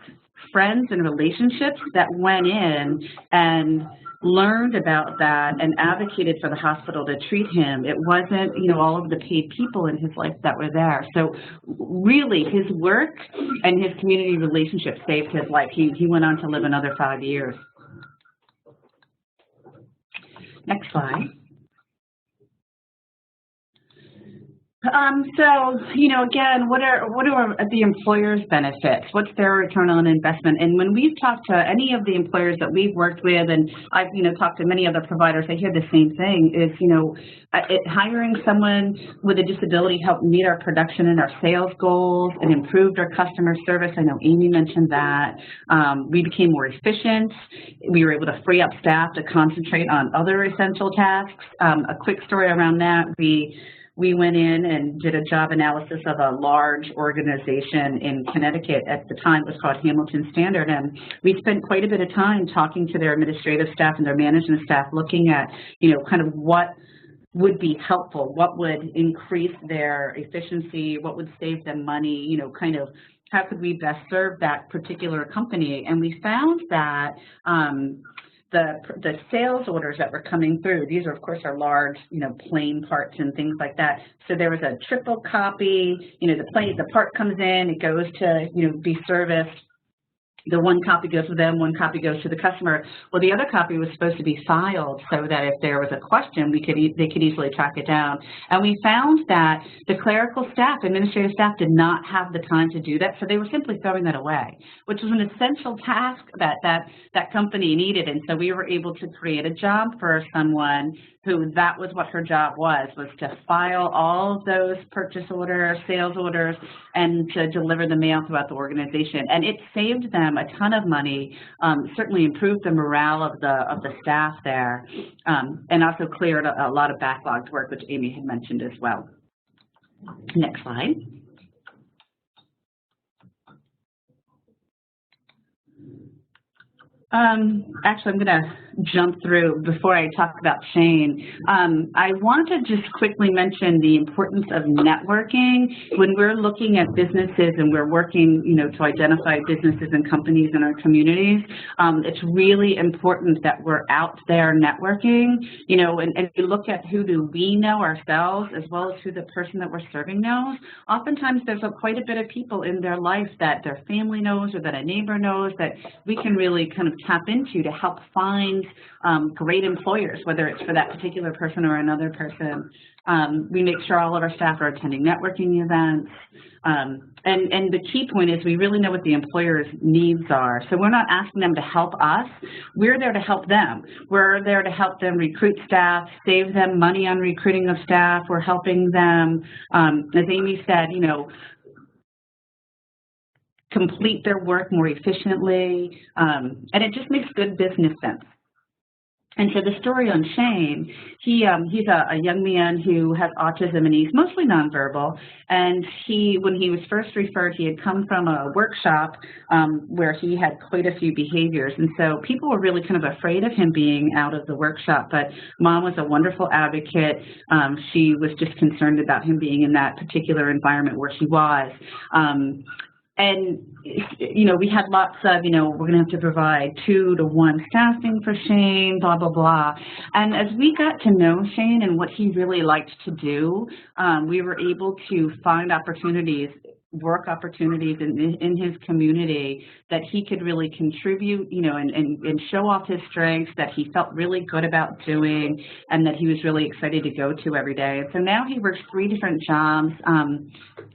friends and relationships that went in and learned about that and advocated for the hospital to treat him. It wasn't, you know, all of the paid people in his life that were there. So really, his work and his community relationships saved his life. He went on to live another 5 years. Next slide. So, you know, again, what are the employer's benefits? What's their return on investment? And when we've talked to any of the employers that we've worked with, and I've, you know, talked to many other providers, I hear the same thing, is, you know, hiring someone with a disability helped meet our production and our sales goals and improved our customer service. I know Aimee mentioned that. We became more efficient. We were able to free up staff to concentrate on other essential tasks. A quick story around that, we went in and did a job analysis of a large organization in Connecticut. At the time, it was called Hamilton Standard, and we spent quite a bit of time talking to their administrative staff and their management staff, looking at, you know, kind of what would be helpful, what would increase their efficiency, what would save them money, you know, kind of how could we best serve that particular company. And we found that the sales orders that were coming through, these are, of course, are large, you know, plane parts and things like that. So there was a triple copy, you know, the part comes in, it goes to, you know, be serviced. The one copy goes to them, one copy goes to the customer. Well, the other copy was supposed to be filed so that if there was a question, they could easily track it down. And we found that the clerical staff, administrative staff, did not have the time to do that, so they were simply throwing that away, which was an essential task that company needed. And so we were able to create a job for someone who that was what her job was to file all of those purchase orders, sales orders, and to deliver the mail throughout the organization. And it saved them a ton of money, certainly improved the morale of the staff there, and also cleared a lot of backlogged work, which Aimee had mentioned as well. Next slide. Actually, I'm going to jump through before I talk about Shane. I want to just quickly mention the importance of networking when we're looking at businesses and we're working, you know, to identify businesses and companies in our communities. It's really important that we're out there networking, you know, and we look at who do we know ourselves as well as who the person that we're serving knows. Oftentimes there's quite a bit of people in their life that their family knows or that a neighbor knows that we can really kind of tap into to help find great employers, whether it's for that particular person or another person. We make sure all of our staff are attending networking events. And the key point is we really know what the employer's needs are. So we're not asking them to help us. We're there to help them. We're there to help them recruit staff, save them money on recruiting of staff. We're helping them, as Aimee said, you know, complete their work more efficiently, and it just makes good business sense. And so the story on Shane, he's a young man who has autism and he's mostly nonverbal. And when he was first referred, he had come from a workshop where he had quite a few behaviors. And so people were really kind of afraid of him being out of the workshop. But Mom was a wonderful advocate. She was just concerned about him being in that particular environment where he was. And, you know, we had lots of, you know, we're going to have to provide 2-to-1 staffing for Shane, blah, blah, blah. And as we got to know Shane and what he really liked to do, we were able to find opportunities, work opportunities in his community that he could really contribute, you know, and show off his strengths that he felt really good about doing and that he was really excited to go to every day. And so now he works 3 different jobs.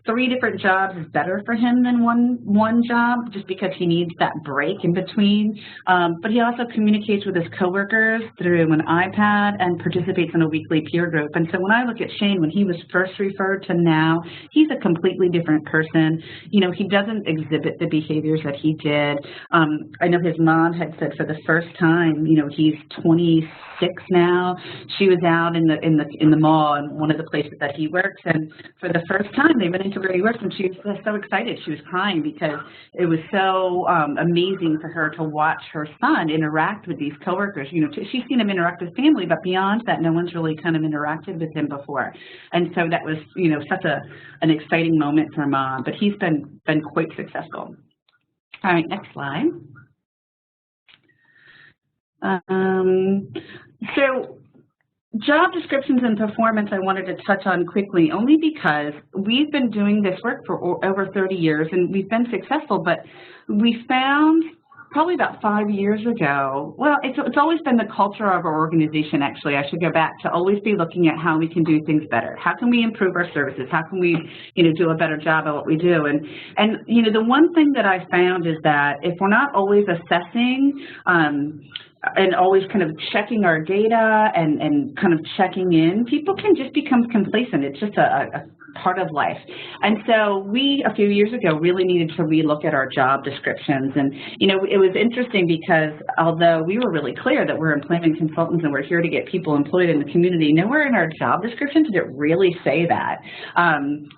3 different jobs is better for him than one job just because he needs that break in between. But he also communicates with his coworkers through an iPad and participates in a weekly peer group. And so when I look at Shane, when he was first referred to now, he's a completely different person person. You know, he doesn't exhibit the behaviors that he did. I know his mom had said for the first time, you know, he's 26 now. She was out in the mall in one of the places that he works, and for the first time they went into where he works, and she was so excited. She was crying because it was so amazing for her to watch her son interact with these coworkers. You know, she's seen him interact with family, but beyond that, no one's really kind of interacted with him before. And so that was, you know, such an exciting moment for Mom. But he's been quite successful. All right, next slide. So job descriptions and performance I wanted to touch on quickly, only because we've been doing this work for over 30 years and we've been successful, but we found probably about 5 years ago, well, it's always been the culture of our organization, actually. I should go back to always be looking at how we can do things better. How can we improve our services? How can we, you know, do a better job at what we do? And you know, the one thing that I found is that if we're not always assessing and always kind of checking our data and kind of checking in, people can just become complacent. It's just a part of life. And so we, a few years ago, really needed to relook at our job descriptions. And, you know, it was interesting because although we were really clear that we're employment consultants and we're here to get people employed in the community, nowhere in our job descriptions did it really say that.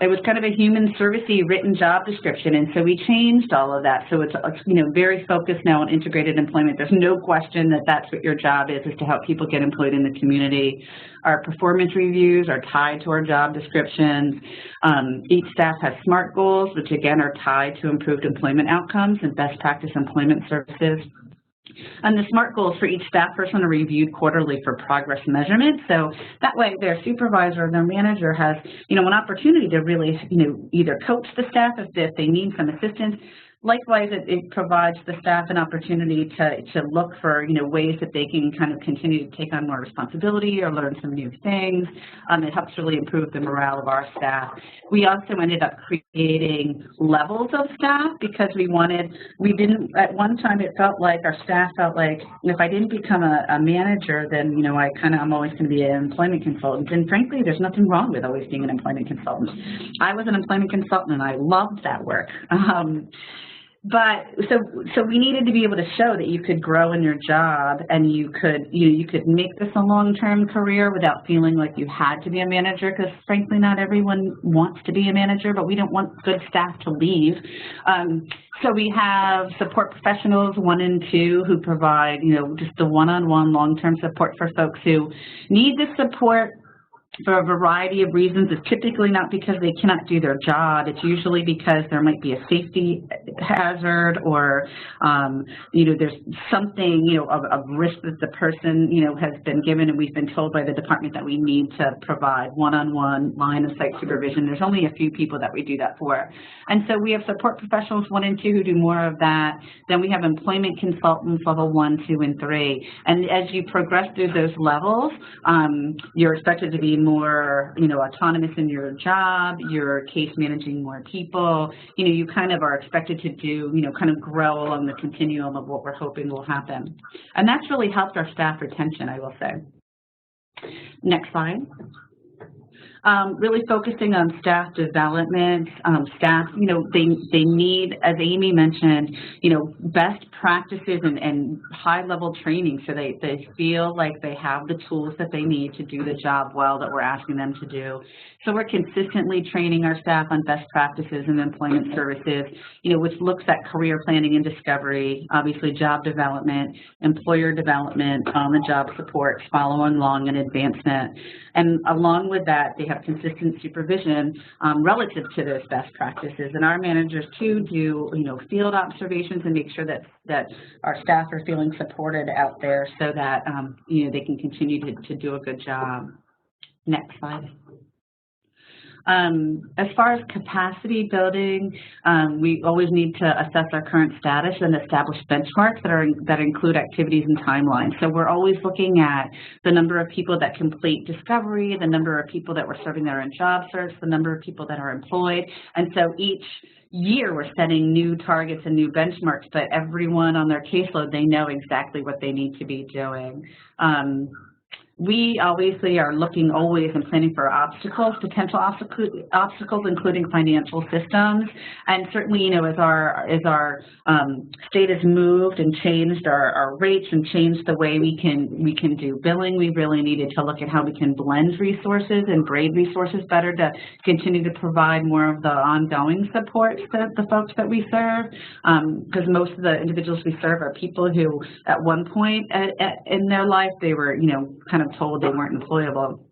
It was kind of a human servicey written job description. And so we changed all of that. So it's, you know, very focused now on integrated employment. There's no question that that's what your job is to help people get employed in the community. Our performance reviews are tied to our job descriptions. Each staff has SMART goals, which again are tied to improved employment outcomes and best practice employment services. And the SMART goals for each staff person are reviewed quarterly for progress measurement. So that way their supervisor or their manager has, you know, an opportunity to really, you know, either coach the staff if they need some assistance. Likewise, it provides the staff an opportunity to look for, you know, ways that they can kind of continue to take on more responsibility or learn some new things. It helps really improve the morale of our staff. We also ended up creating levels of staff because we didn't, at one time it felt like our staff felt like if I didn't become a manager, then, you know, I'm always going to be an employment consultant. And frankly, there's nothing wrong with always being an employment consultant. I was an employment consultant and I loved that work. But so we needed to be able to show that you could grow in your job and you could make this a long-term career without feeling like you had to be a manager, because frankly not everyone wants to be a manager, but we don't want good staff to leave. So we have support professionals 1 and 2 who provide, you know, just the one-on-one long-term support for folks who need the support for a variety of reasons. It's typically not because they cannot do their job. It's usually because there might be a safety hazard or, you know, there's something, you know, of risk that the person, you know, has been given, and we've been told by the department that we need to provide one-on-one line of sight supervision. There's only a few people that we do that for. And so we have support professionals 1 and 2 who do more of that. Then we have employment consultants level 1, 2, and 3. And as you progress through those levels, you're expected to be more, you know, autonomous in your job, you're case managing more people, you know, you kind of are expected to do, you know, kind of grow along the continuum of what we're hoping will happen. And that's really helped our staff retention, I will say. Next slide. Really focusing on staff development. Staff, you know, they need, as Aimee mentioned, you know, best practices and high-level training so they feel like they have the tools that they need to do the job well that we're asking them to do. So we're consistently training our staff on best practices in employment services, you know, which looks at career planning and discovery, obviously job development, employer development, on-the-job support, following along and advancement. And along with that, they have consistent supervision relative to those best practices. And our managers too do, you know, field observations and make sure that our staff are feeling supported out there so that, you know, they can continue to do a good job. Next slide. As far as capacity building, we always need to assess our current status and establish benchmarks that include activities and timelines. So we're always looking at the number of people that complete discovery, the number of people that we're serving that are in job search, the number of people that are employed. And so each year we're setting new targets and new benchmarks, but everyone on their caseload, they know exactly what they need to be doing. we obviously are looking always and planning for obstacles, potential obstacles, including financial systems. And certainly, you know, as our state has moved and changed our rates and changed the way we can do billing, we really needed to look at how we can blend resources and braid resources better to continue to provide more of the ongoing support to the folks that we serve, because most of the individuals we serve are people who at one point in their life they were, you know, kind of told they weren't employable.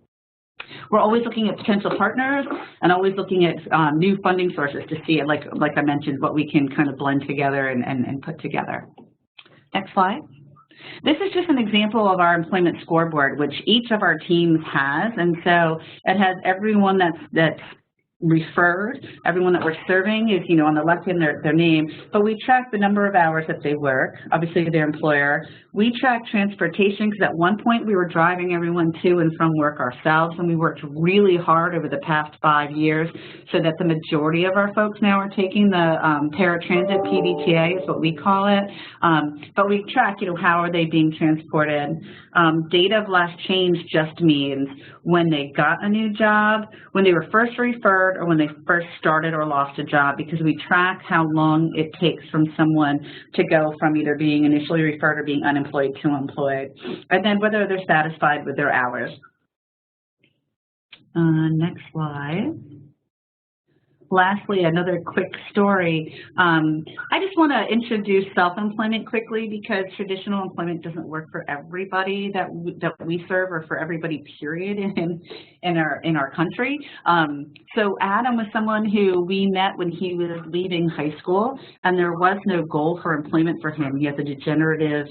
We're always looking at potential partners and always looking at new funding sources to see, like I mentioned, what we can kind of blend together and put together. Next slide. This is just an example of our employment scoreboard, which each of our teams has, and so it has everyone that's referred, everyone that we're serving is, you know, on the left hand their name, but we track the number of hours that they work, obviously their employer. We track transportation because at one point we were driving everyone to and from work ourselves, and we worked really hard over the past 5 years so that the majority of our folks now are taking the paratransit, PVTA is what we call it, but we track, you know, how are they being transported. Date of last change just means when they got a new job, when they were first referred, or when they first started or lost a job, because we track how long it takes from someone to go from either being initially referred or being unemployed to employed, and then whether they're satisfied with their hours. Next slide. Lastly, another quick story. I just want to introduce self-employment quickly because traditional employment doesn't work for everybody that we serve, or for everybody, period, in our country. So Adam was someone who we met when he was leaving high school, and there was no goal for employment for him. He has a degenerative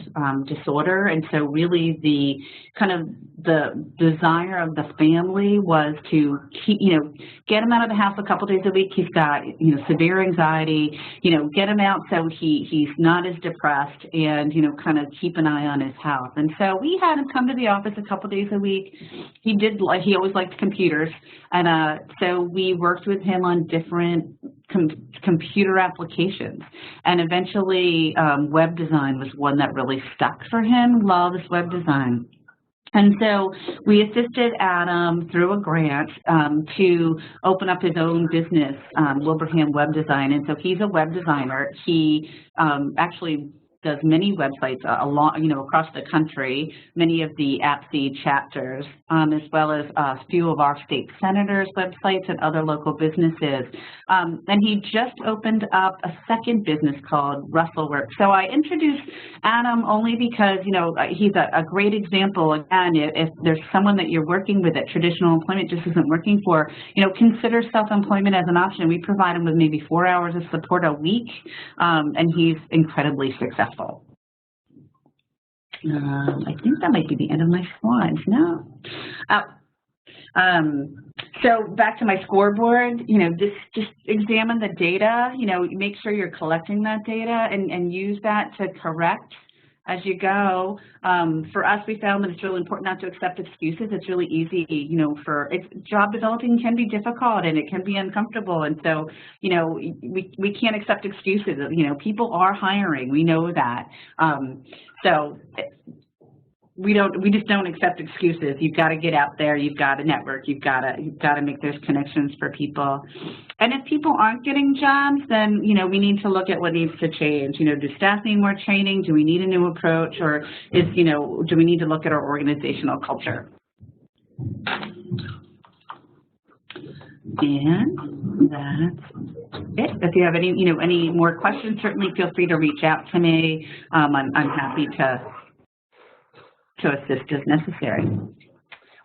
disorder, and so really the kind of the desire of the family was to keep, you know, get him out of the house a couple days a week. He's got, you know, severe anxiety, you know, get him out so he's not as depressed, and, you know, kind of keep an eye on his health. And so we had him come to the office a couple days a week. He always liked computers, and so we worked with him on different computer applications, and eventually web design was one that really stuck for him. Loves web design. And so we assisted Adam through a grant to open up his own business, Wilbraham Web Design. And so he's a web designer. He actually does many websites across the country, many of the AppSeed chapters, as well as a few of our state senators' websites and other local businesses. And he just opened up a second business called Russellworks. So I introduced Adam only because, you know, he's a great example. Again, if there's someone that you're working with that traditional employment just isn't working for, you know, consider self-employment as an option. We provide him with maybe 4 hours of support a week, and he's incredibly successful. I think that might be the end of my slides. No. So back to my scoreboard, you know, just examine the data, you know, make sure you're collecting that data and use that to correct as you go. For us, we found that it's really important not to accept excuses. It's really easy, you know, job developing can be difficult and it can be uncomfortable. And so, you know, we can't accept excuses. You know, people are hiring. We know that. So we just don't accept excuses. You've got to get out there. You've got to network. You've got to make those connections for people. And if people aren't getting jobs, then, you know, we need to look at what needs to change. You know, do staff need more training? Do we need a new approach? Or do we need to look at our organizational culture? And that's it. If you have any more questions, certainly feel free to reach out to me. I'm happy to assist as necessary.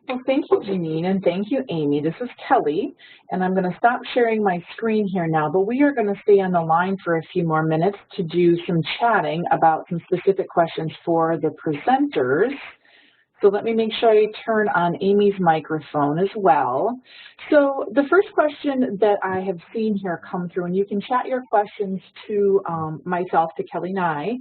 Well, thank you, Jeannine, and thank you, Aimee. This is Kelly, and I'm going to stop sharing my screen here now, but we are going to stay on the line for a few more minutes to do some chatting about some specific questions for the presenters. So let me make sure I turn on Aimee's microphone as well. So the first question that I have seen here come through, and you can chat your questions to myself, to Kelly and I,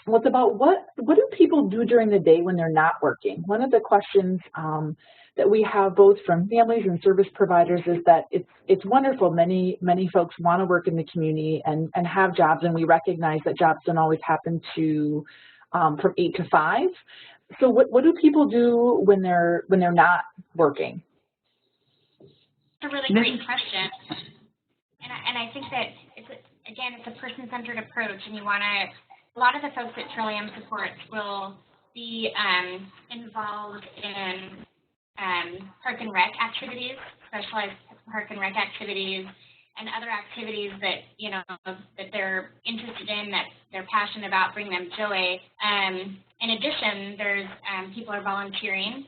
was about what do people do during the day when they're not working? One of the questions that we have both from families and service providers is that it's wonderful. Many folks want to work in the community and have jobs, and we recognize that jobs don't always happen from 8 to 5. So what do people do when they're not working? That's a really great question. And I think that it's a person-centered approach, and you want to. A lot of the folks that Trillium supports will be involved in park and rec activities, specialized park and rec activities, and other activities that that they're interested in, that they're passionate about, bring them joy. In addition, there's people are volunteering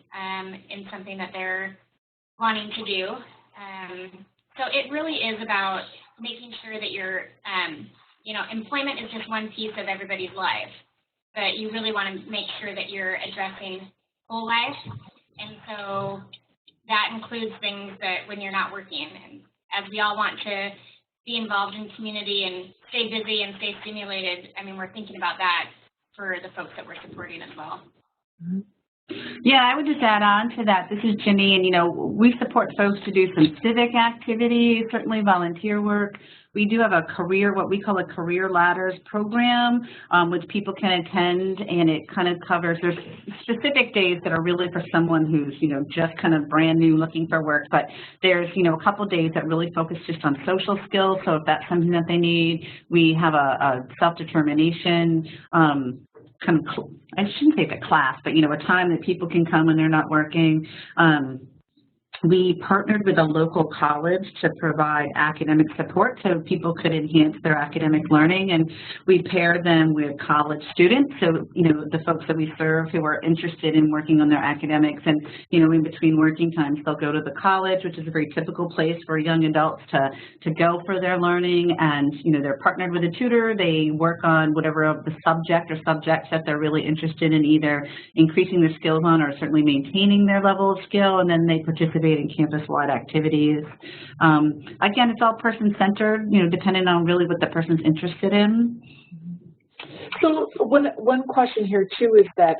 in something that they're wanting to do. So it really is about making sure that you're, employment is just one piece of everybody's life, but you really want to make sure that you're addressing whole life. And so that includes things that when you're not working, and as we all want to be involved in community and stay busy and stay stimulated, I mean, we're thinking about that for the folks that we're supporting as well. Mm-hmm. Yeah, I would just add on to that. This is Jeannine. We support folks to do some civic activities, certainly volunteer work. We do have what we call a career ladders program, which people can attend, and it kind of covers, there's specific days that are really for someone who's, just kind of brand new looking for work, but there's, a couple days that really focus just on social skills. So if that's something that they need, we have a self-determination kind of, I shouldn't say the class, but, a time that people can come when they're not working. We partnered with a local college to provide academic support so people could enhance their academic learning, and we paired them with college students, so, the folks that we serve who are interested in working on their academics, and, in between working times, they'll go to the college, which is a very typical place for young adults to go for their learning, and, they're partnered with a tutor. They work on whatever of the subject or subjects that they're really interested in, either increasing their skills on or certainly maintaining their level of skill, and then they participate in campus-wide activities. Again, it's all person-centered, depending on really what the person's interested in. So one question here too is that,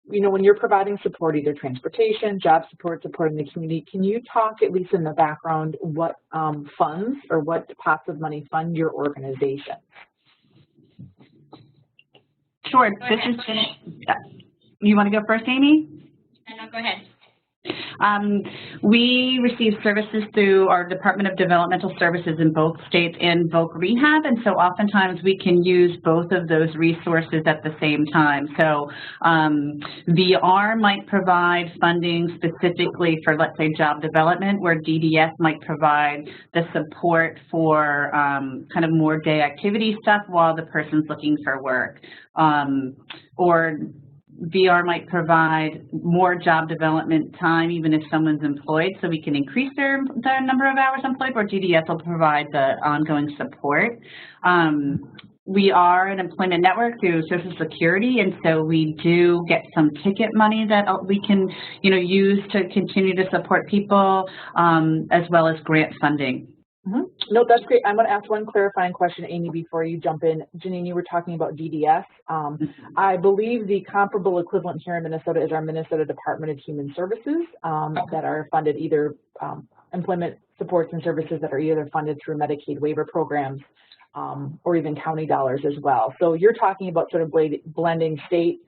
when you're providing support, either transportation, job support, support in the community, can you talk, at least in the background, what funds or what pots of money fund your organization? Sure. This is Jeannine. You want to go first, Aimee? No, go ahead. We receive services through our Department of Developmental Services in both states and Voc Rehab, and so oftentimes we can use both of those resources at the same time. So VR might provide funding specifically for, let's say, job development, where DDS might provide the support for kind of more day activity stuff while the person's looking for work. Or VR might provide more job development time even if someone's employed, so we can increase their number of hours employed, or DDS will provide the ongoing support. We are an employment network through Social Security, and so we do get some ticket money that we can use to continue to support people, as well as grant funding. Mm-hmm. No, that's great. I'm going to ask one clarifying question, Aimee, before you jump in. Jeannine, you were talking about DDS. I believe the comparable equivalent here in Minnesota is our Minnesota Department of Human Services that are funded either employment supports and services that are either funded through Medicaid waiver programs or even county dollars as well. So you're talking about sort of blending state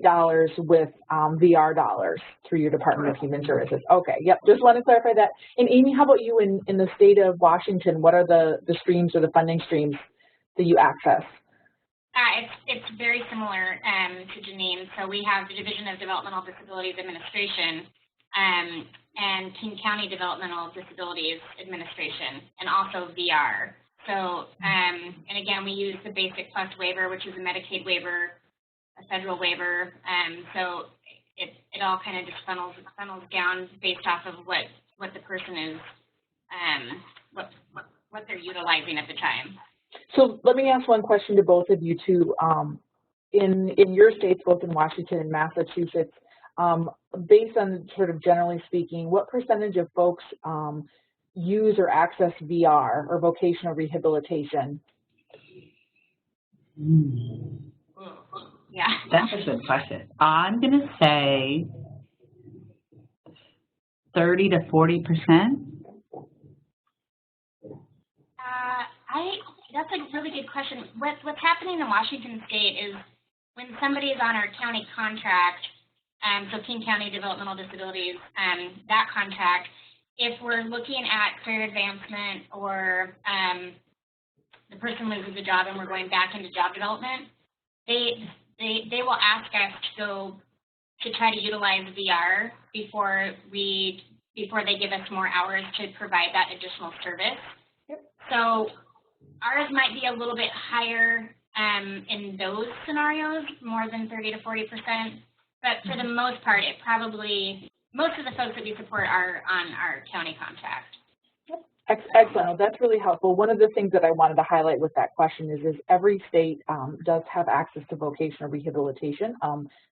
dollars with VR dollars through your Department of Human Services. Okay, yep, just want to clarify that. And Aimee, how about you in the state of Washington? What are the streams or the funding streams that you access? It's very similar to Jeannine. So we have the Division of Developmental Disabilities Administration and King County Developmental Disabilities Administration, and also VR. So, and again, we use the Basic Plus waiver, which is a Medicaid waiver, a federal waiver, so it all kind of just funnels down based off of what the person is, what they're utilizing at the time. So let me ask one question to both of you too. In your states, both in Washington and Massachusetts, based on sort of generally speaking, what percentage of folks use or access VR or vocational rehabilitation? Yeah. That's a good question. I'm going to say 30 to 40%. That's a really good question. What's happening in Washington State is when somebody is on our county contract, so King County Developmental Disabilities, that contract, if we're looking at career advancement or the person loses a job and we're going back into job development, they will ask us to go to try to utilize VR before they give us more hours to provide that additional service. Yep. So ours might be a little bit higher in those scenarios, more than 30 to 40%, but for the most part, most of the folks that we support are on our county contract. Excellent. That's really helpful. One of the things that I wanted to highlight with that question is every state does have access to vocational rehabilitation,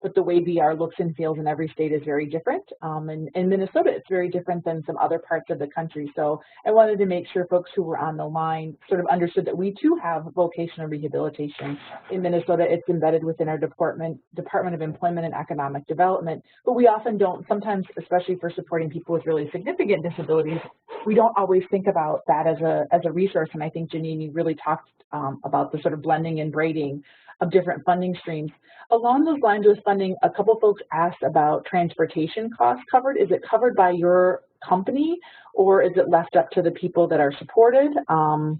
but the way VR looks and feels in every state is very different. In Minnesota, it's very different than some other parts of the country. So I wanted to make sure folks who were on the line sort of understood that we too have vocational rehabilitation. In Minnesota, it's embedded within our Department of Employment and Economic Development, but we often don't, sometimes, especially for supporting people with really significant disabilities, we don't always think about that as a resource. And I think, Jeannine, you really talked about the sort of blending and braiding of different funding streams. Along those lines with funding, a couple folks asked about transportation costs covered. Is it covered by your company, or is it left up to the people that are supported? Go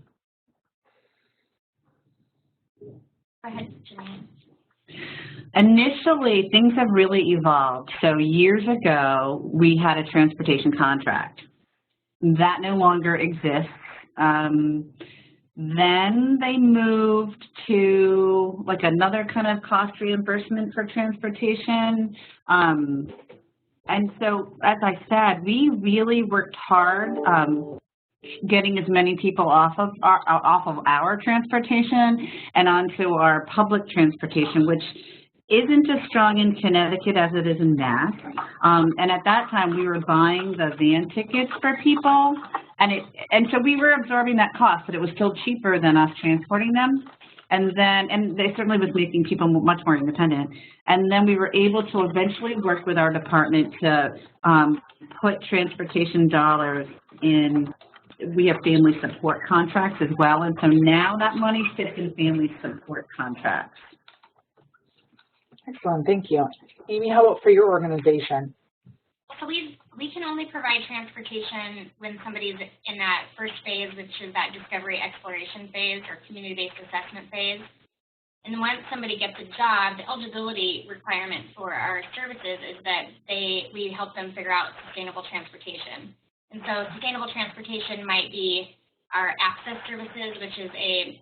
ahead, Jeannine. Initially, things have really evolved. So years ago, we had a transportation contract. That no longer exists. Then they moved to like another kind of cost reimbursement for transportation. And so, as I said, we really worked hard getting as many people off of our transportation and onto our public transportation, which isn't as strong in Connecticut as it is in Mass. And at that time, we were buying the van tickets for people, and so we were absorbing that cost, but it was still cheaper than us transporting them. And they certainly was making people much more independent. And then we were able to eventually work with our department to put transportation dollars in. We have family support contracts as well, and so now that money sits in family support contracts. Excellent, thank you. Aimee, how about for your organization? So we can only provide transportation when somebody's in that first phase, which is that discovery exploration phase or community-based assessment phase. And once somebody gets a job, the eligibility requirement for our services is that we help them figure out sustainable transportation. And so sustainable transportation might be our access services, which is a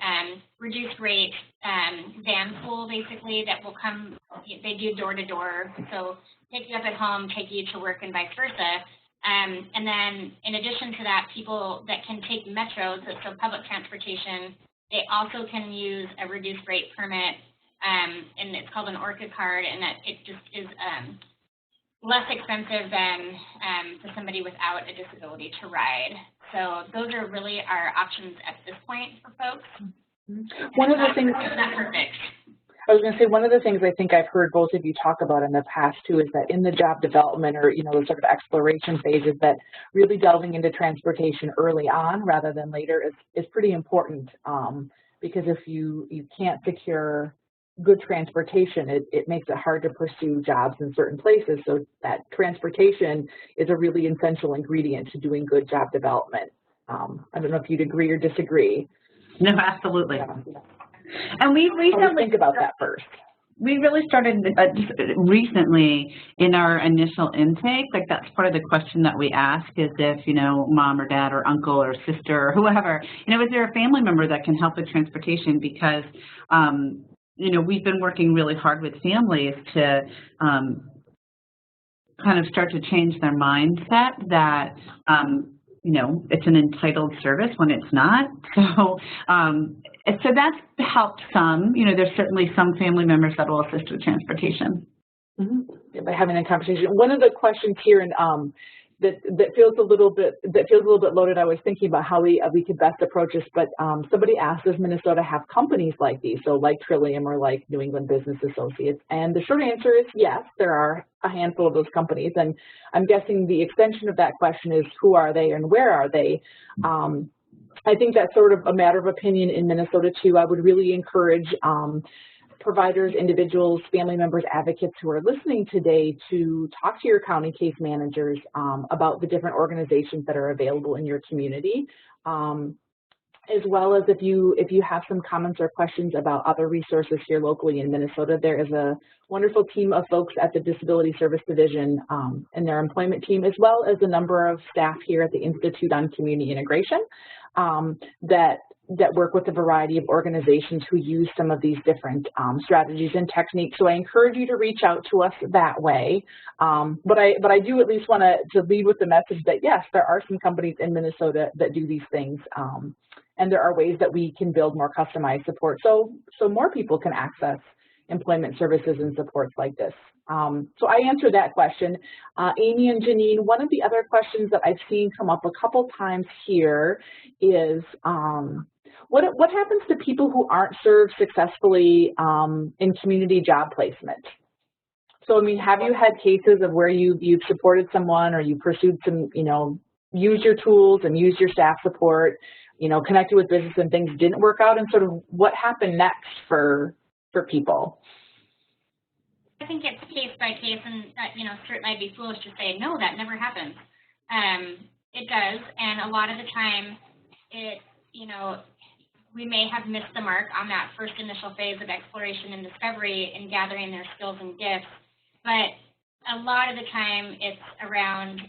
reduced rate van pool, basically, that will come, they do door to door. So pick you up at home, take you to work, and vice versa. And then in addition to that, people that can take metro, so public transportation, they also can use a reduced rate permit, and it's called an ORCA card, and that it just is less expensive than for somebody without a disability to ride. So those are really our options at this point for folks. One of the things, it's not perfect. I was going to say, one of the things I think I've heard both of you talk about in the past too is that in the job development or, the sort of exploration phase is that really delving into transportation early on rather than later is pretty important, because if you can't secure good transportation, it makes it hard to pursue jobs in certain places. So that transportation is a really essential ingredient to doing good job development. I don't know if you'd agree or disagree. No, absolutely. Yeah. And we recently think about that first. We really started just recently in our initial intake, like that's part of the question that we ask is if, mom or dad or uncle or sister or whoever, is there a family member that can help with transportation? Because we've been working really hard with families to kind of start to change their mindset that, it's an entitled service when it's not. So that's helped some. There's certainly some family members that will assist with transportation. Mm-hmm. By having a conversation. One of the questions here, and that feels a little bit loaded. I was thinking about how we could best approach this, but somebody asked, does Minnesota have companies like these, so like Trillium or like New England Business Associates? And the short answer is yes, there are a handful of those companies, and I'm guessing the extension of that question is who are they and where are they? I think that's sort of a matter of opinion in Minnesota too. I would really encourage providers, individuals, family members, advocates who are listening today to talk to your county case managers about the different organizations that are available in your community. As well as if you have some comments or questions about other resources here locally in Minnesota, there is a wonderful team of folks at the Disability Service Division and their employment team, as well as a number of staff here at the Institute on Community Integration that work with a variety of organizations who use some of these different strategies and techniques. So I encourage you to reach out to us that way. But I do at least want to lead with the message that yes, there are some companies in Minnesota that do these things. And there are ways that we can build more customized support so more people can access employment services and supports like this. So I answered that question. Aimee and Jeannine, one of the other questions that I've seen come up a couple times here is what happens to people who aren't served successfully in community job placement? So, I mean, have you had cases of where you've supported someone or you pursued some, use your tools and use your staff support, connected with business and things didn't work out, and sort of what happened next for people? I think it's case by case, and certainly I'd be foolish to say no, that never happens. It does, and a lot of the time, we may have missed the mark on that first initial phase of exploration and discovery in gathering their skills and gifts. But a lot of the time, it's around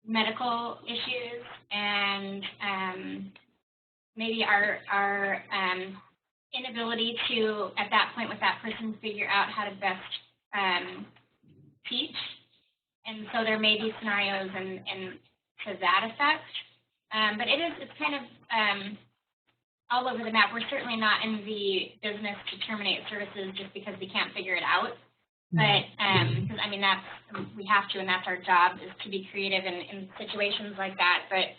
medical issues and maybe our inability to, at that point with that person, figure out how to best teach. And so there may be scenarios and to that effect. But it's kind of all over the map. We're certainly not in the business to terminate services just because we can't figure it out. But because we have to, and that's our job, is to be creative in situations like that. But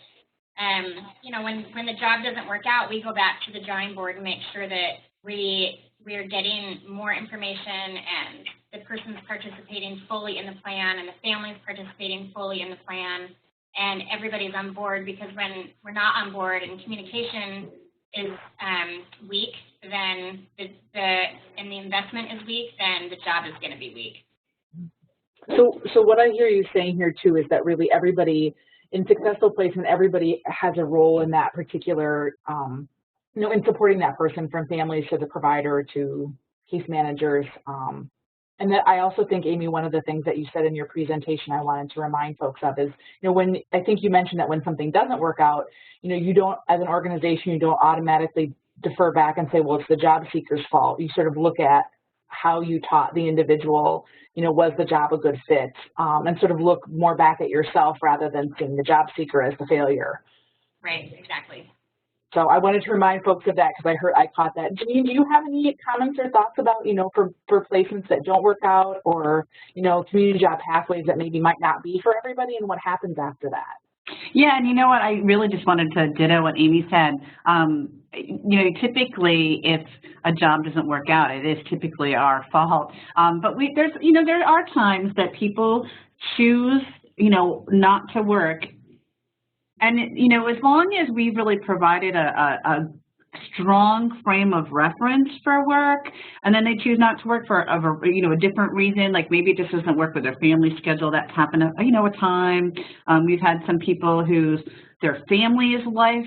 when the job doesn't work out, we go back to the drawing board and make sure that we are getting more information and the person's participating fully in the plan and the family's participating fully in the plan and everybody's on board, because when we're not on board and communication is weak, then and the investment is weak, then the job is going to be weak. So what I hear you saying here too is that really everybody in successful placement, everybody has a role in that particular, in supporting that person, from families to the provider to case managers. And that I also think, Aimee, one of the things that you said in your presentation I wanted to remind folks of is, when I think you mentioned that when something doesn't work out, you don't, as an organization, you don't automatically defer back and say, well, it's the job seeker's fault. You sort of look at how you taught the individual, was the job a good fit, and sort of look more back at yourself rather than seeing the job seeker as the failure. Right, exactly. So I wanted to remind folks of that because I caught that. Jeannine, do you have any comments or thoughts about, for placements that don't work out, or, community job pathways that maybe might not be for everybody, and what happens after that? Yeah, and you know what, I really just wanted to ditto what Aimee said. Typically if a job doesn't work out, it is typically our fault. But there are times that people choose, not to work. And, as long as we really provided a strong frame of reference for work, and then they choose not to work for a different reason, like maybe it just doesn't work with their family schedule. That's happened a time. We've had some people their family's life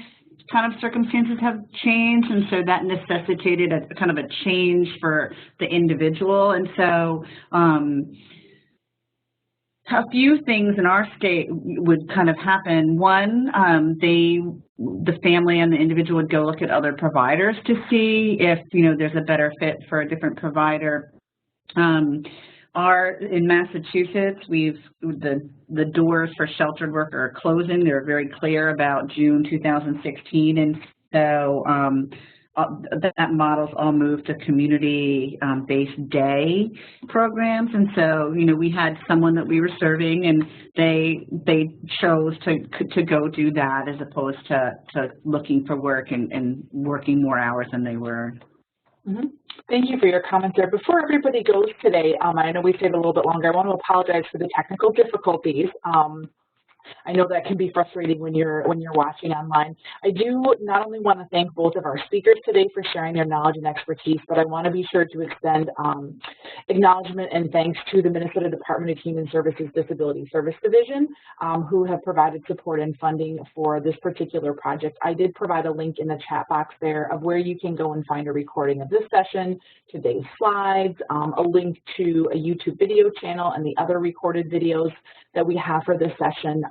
kind of circumstances have changed, and so that necessitated a kind of a change for the individual. And so a few things in our state would kind of happen. One, the family and the individual would go look at other providers to see if, there's a better fit for a different provider. In Massachusetts, the doors for sheltered work are closing. They're very clear about June 2016, and so that model's all moved to community-based day programs. And so, we had someone that we were serving, and they chose to go do that as opposed to looking for work and working more hours than they were. Mm-hmm. Thank you for your comments there. Before everybody goes today, I know we stayed a little bit longer. I want to apologize for the technical difficulties. I know that can be frustrating when you're watching online. I do not only want to thank both of our speakers today for sharing their knowledge and expertise, but I want to be sure to extend acknowledgement and thanks to the Minnesota Department of Human Services Disability Service Division, who have provided support and funding for this particular project. I did provide a link in the chat box there of where you can go and find a recording of this session, today's slides, a link to a YouTube video channel and the other recorded videos that we have for this session.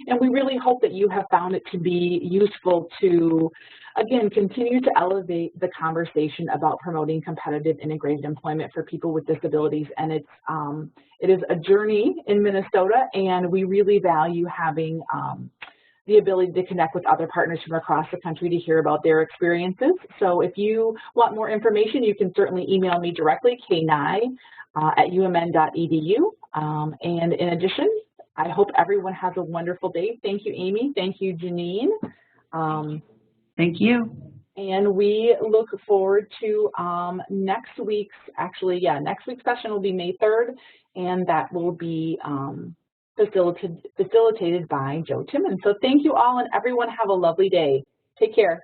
And we really hope that you have found it to be useful to, again, continue to elevate the conversation about promoting competitive integrated employment for people with disabilities. And it is a journey in Minnesota, and we really value having the ability to connect with other partners from across the country to hear about their experiences. So if you want more information, you can certainly email me directly, knye@umn.edu. And in addition, I hope everyone has a wonderful day. Thank you, Aimee. Thank you, Jeannine. Thank you. And we look forward to next week's session will be May 3rd, and that will be facilitated by Joe Timmons. So thank you all, and everyone have a lovely day. Take care.